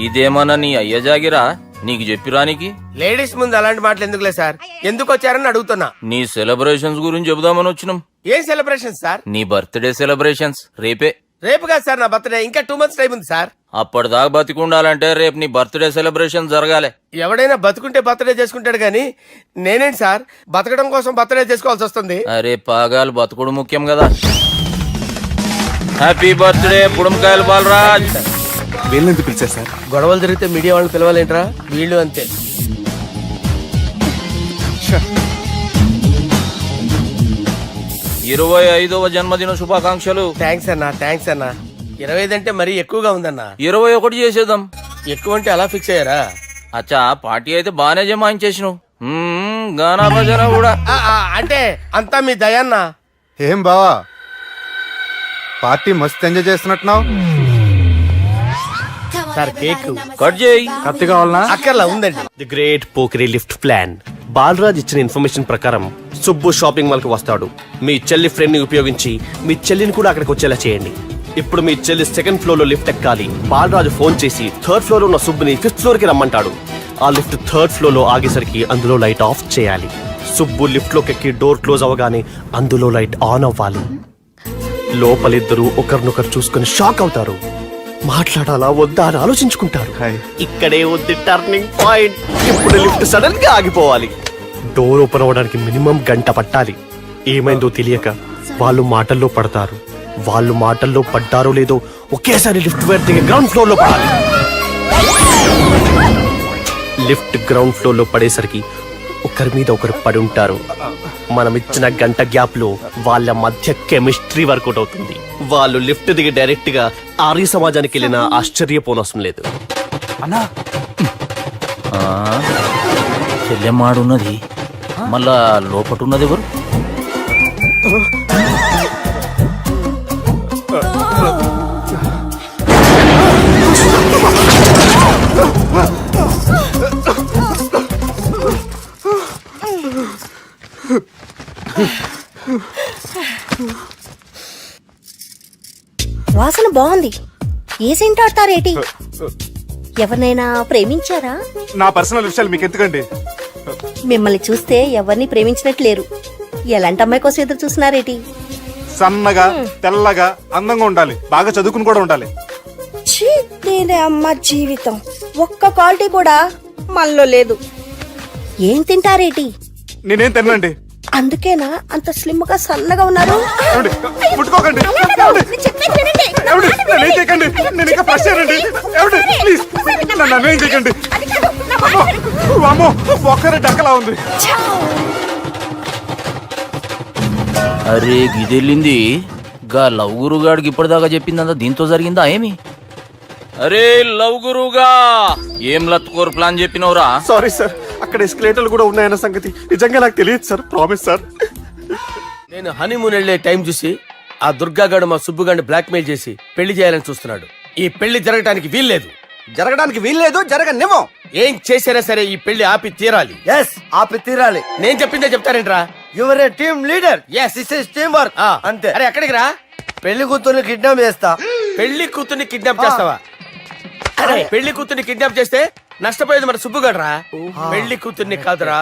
ఇదేమన్నా నీ అయ్య జాగిరా నీకు చెప్పిరానికి? లేడీస్ ముందు అలాంటి మాటలు ఎందుకులే సార్. ఎందుకు వచ్చారని అడుగుతున్నా. నీ సెలబ్రేషన్స్ గురించి చెబుదామని వచ్చినాం. ఏం సెలబ్రేషన్ సార్? నీ బర్త్డే సెలబ్రేషన్స్ రేపే. రేపు కాదు సార్ నా బర్త్డే. ఇంకా 2 months టైం ఉంది సార్. అప్పటిదాకా బతికుండాలంటే రేపు నీ బర్త్డే సెలబ్రేషన్ జరగాలి. ఎవడైనా బతుకుంటే బర్త్డే చేసుకుంటాడు గానీ నేనేంటి సార్ బతకడం కోసం బర్త్డే చేసుకోవాల్సి వస్తుంది? అరే పాగాలు బతుకుడు ముఖ్యం కదా. హ్యాపీ బర్త్డే పుడుమకాయలు బాలరాజ్. వీళ్ళని ఎందుకు పిలిచారు సార్? గొడవలు జరిగితే మీడియా వాళ్ళని పిలవాలేంట్రా? వీళ్ళు అంతే. 25వ జన్మదిన శుభాకాంక్షలు. థ్యాంక్స్ అన్నా, థ్యాంక్స్ అన్నా. 25 అంటే మరీ ఎక్కువగా ఉందన్నా. 21 చేసేద్దాం. ఎక్కువ అంటే అలా ఫిక్స్ అయ్యారా? అచ్చా పార్టీ అయితే బానే జమాయించేసినావు. గానా భజన కూడా. అంటే అంతా మీ దయన్నా. ఏం బావా పార్టీ మస్తు ఎంజాయ్ చేస్తున్నట్టున్నావు. సార్ కేక్ కట్ చేయి. కత్తి కావాలనా? అక్కర్లా ఉందండి. ది గ్రేట్ పోకరీ లిఫ్ట్ ప్లాన్. బాలరాజ్ ఇచ్చిన ఇన్ఫర్మేషన్ ప్రకారం సుబ్బు షాపింగ్ మాల్ కి వస్తాడు. మీ చెల్లి ఫ్రెండ్ ని ఉపయోగించి మీ చెల్లిని కూడా అక్కడికి వచ్చేలా చేయండి. ఇప్పుడు మీ చెల్లి 2nd floor లో లిఫ్ట్ ఎక్కాలి. బాలరాజు ఫోన్ చేసి 3rd floor లో ఉన్న సుబ్బుని 5th floor కి రమ్మంటాడు. ఆ లిఫ్ట్ 3rd floor లో ఆగేసరికి అందులో లైట్ ఆఫ్ చేయాలి. సుబ్బు లిఫ్ట్ లోకి ఎక్కి డోర్ క్లోజ్ అవగానే అందులో లైట్ ఆన్ అవ్వాలి. లోపలిద్దరూ ఒకరినొకరు చూసుకుని షాక్ అవుతారు. మాట్లాడాలా వద్దా అని ఆలోచించుకుంటారు. ఇక్కడే ఉంది టర్నింగ్ పాయింట్. ఇప్పుడు లిఫ్ట్ సడన్ గా ఆగిపోవాలి. డోర్ ఓపెన్ అవ్వడానికి మినిమం గంట పట్టాలి. ఏమైందో తెలియక వాళ్ళు మాటల్లో పడతారు. వాళ్ళు మాటల్లో పడ్డారో లేదో ఒకేసారి లిఫ్ట్ వైర్ దిగి గ్రౌండ్ ఫ్లోర్ లో పడాలి. లిఫ్ట్ గ్రౌండ్ ఫ్లోర్ లో పడేసరికి ఒకరి మీద ఒకరు పడి ఉంటారు. మనం ఇచ్చిన గంట గ్యాప్ లో వాళ్ళ మధ్య కెమిస్ట్రీ వర్కౌట్ అవుతుంది. వాళ్ళు లిఫ్ట్ దిగి డైరెక్ట్ గా ఆర్య సమాజానికి వెళ్ళినా ఆశ్చర్యపోనవసరం లేదు. అన్నా చెల్లెమ్మాడున్నది మళ్ళా లోపటున్నది ఎవరు? వాసన బాగుంది. ఏ సెంట్ ఆడతారేటి? ఎవరినైనా ప్రేమించారా? నా పర్సనల్ విషయాలు మీకు ఎందుకండి? మిమ్మల్ని చూస్తే ఎవరిని ప్రేమించినట్లేరు. ఎలాంటి అమ్మాయి కోసం ఎదురు చూస్తున్నారేటి? సన్నగా తెల్లగా అందంగా ఉండాలి. బాగా చదువుకుని కూడా ఉండాలి. ఛీ, నేనే అమ్మ జీవితం. ఒక్క క్వాలిటీ కూడా మనలో లేదు. ఏం తింటారేటి? నేనేం తినండి. అందుకేనా అంత స్లిమ్ గా సన్నగా ఉన్నారు? ముట్టుకోకండి. నేనేం చేయకండి. నేను ఇంకా ఫ్రెష్ అయ్యానండి. ప్లీజ్ నన్ను ఏం చేయకండి. అమ్మో ఒక్కరే డక్కలా ఉంది. అరే గిదెళ్ళింది గా లవ్ గురుగాడికి ఇప్పటిదాకా చెప్పిందంతా దీంతో జరిగిందా ఏమి? అరే లవ్ గురుగా ఏం లత్కోర్ ప్లాన్ చెప్పినవురా? సారీ సార్, అక్కడ ఎస్కలేటర్లు కూడా ఉన్నాయన్న సంగతి నిజంగా నాకు తెలియదు సార్. Promise sir. నేను హనీమూన్ వెళ్లే టైం చూసి ఆ దుర్గాగాడు మా సుబ్బుగాడిని బ్లాక్మెయిల్ చేసి పెళ్లి చేయాలని చూస్తున్నాడు. ఈ పెళ్లి జరగటానికి వీల్లేదు. జరగడానికి వీల్లేదు, జరగనివ్వం. ఏం చేసినా సరే ఈ పెళ్లి ఆపి తీరాలి. ఎస్, ఆపి తీరాలి. నేను చెప్పిందే చెప్తారేంట్రా? You're a team leader. Yes. This is team work. అంతే. అరే ఎక్కడికి రా? పెళ్లి కూతుర్ని కిడ్నాప్ చేస్తా. పెళ్లి కూతుర్ని కిడ్నాప్ చేస్తావా? అరే పెళ్లి కూతుర్ని కిడ్నాప్ చేస్తే నష్టపోయేది మన సుబ్బుగాడురా. పెళ్లి కూతుర్ని కాదురా,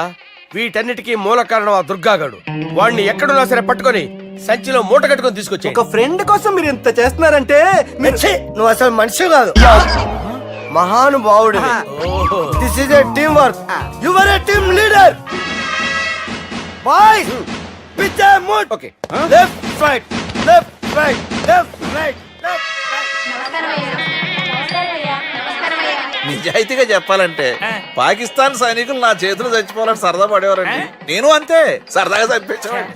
వీటన్నిటికీ మూల కారణం ఆ దుర్గాగాడు. వాడిని ఎక్కడున్నా సరే పట్టుకొని సంచిలో మూట కట్టుకొని తీసుకొచ్చి ఒక ఫ్రెండ్ కోసం మీరు ఇంత చేస్తున్నారంటే నువ్వు అసలు మనిషి కాదు మహానుభావుడు this is a team work your a team leader boys pitch moot okay left right left right left right నిజాయితీగా చెప్పాలంటే పాకిస్తాన్ సైనికులు నా చేతులు చచ్చిపోవాలని సరదా పడేవారండి. నేను అంతే సరదాగా చంపించేవాడిని.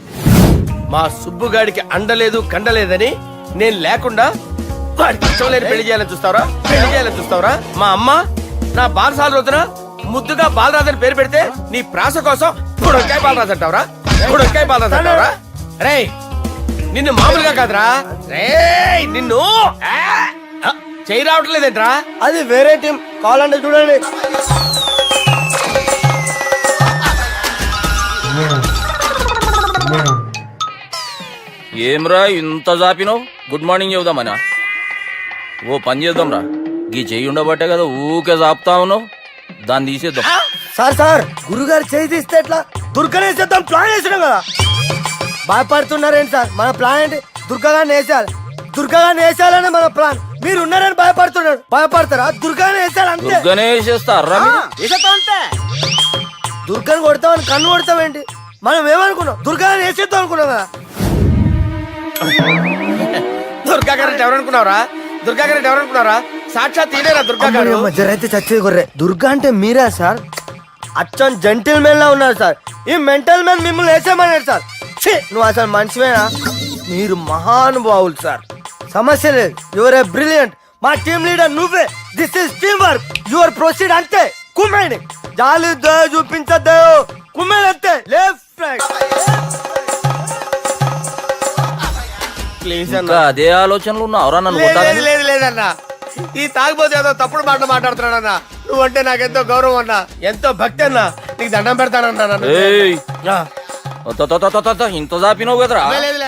మా సుబ్బుగాడికి అండలేదు కండలేదని నేను లేకుండా వాడికి ఇష్టం లేని పెళ్లి చేయాలని చూస్తావరా పెళ్లి చేయాలని చూస్తావరా మా అమ్మ నా బాలసాల రోజున ముద్దుగా బాలరాజు అని పేరు పెడితే నీ ప్రాస కోసం గుడొక్కాయ బాలరాజు అంటావరా గుడొక్కాయ బాలరాజు అంటావరా రేయ్ నిన్ను మామూలుగా కాదురా రేయ్ నిన్ను చేయి రావట్లేదేంట్రా అది వేరే టీం కావాలంటే చూడండి ఏమ్రా ఇంత జాపినావు గుడ్ మార్నింగ్ చెబుదామనా ఓ పని చేద్దాంరా గీ చెయ్యి ఉండబట్టే కదా ఊకే జాపుతా ఉన్నావు దాన్ని తీసేద్దాం సార్ గురుగారు చేయి తీస్తే ఎట్లా దుర్గనేసేద్దాం ప్లాన్ వేసినాం కదా భయపడుతున్నారేంటి సార్ మన ప్లాన్ ఏంటి దుర్గాగాన్ని వేసేయాలి దుర్గాగాన్ని వేసేయాలని మన ప్లాన్ మీరు ఉన్నారని భయపడుతున్నాడు భయపడతారా దుర్గానే వేసేయాలి అంతే దుర్గనే వేసేస్తారా వేసేద్దాం అంతే దుర్గాని కొడతామని కన్ను కొడతామేంటి మనం ఏమనుకున్నాం దుర్గాని వేసేద్దాం అనుకున్నాం కదా దుర్గా గారు ఎవరనుకున్నారా దుర్గా గారు ఎవరనుకున్నారా సాక్షాత్ తీరేరా దుర్గా గారు అయితే చచ్చేది గొర్రె దుర్గా అంటే మీరా సార్ అచ్చం జెంటిల్ మెన్ లా ఉన్నారు సార్ ఈ మెంటల్ మెన్ మిమ్మల్ని వేసేమన్నారు సార్ ఛీ, నువ్వు అసలు మనిషివేనా మీరు మహానుభావులు సార్ సమస్య లేదు యువర్ ఏ బ్రిలియంట్ మా టీమ్ లీడర్ నువ్వే this is team work your proceed అంతే కుమ్మేని జాలి చూపించద్దు కుమ్మేని అంతే లెఫ్ట్ రైట్ ప్లీజ్ ఇంకా అదే ఆలోచనలు ఉన్నావురా నన్ను కొట్టాలని? లేదు లేదన్నా ఈ తాగిపోతే ఏదో తప్పుడు మాట మాట్లాడుతున్నాడన్నా నువ్వంటే నాకెంతో గౌరవం అన్నా ఎంతో భక్తి అన్నా నీకు దండం పెడతానన్నా ఏయ్, ఇంత జాపినావు కదరా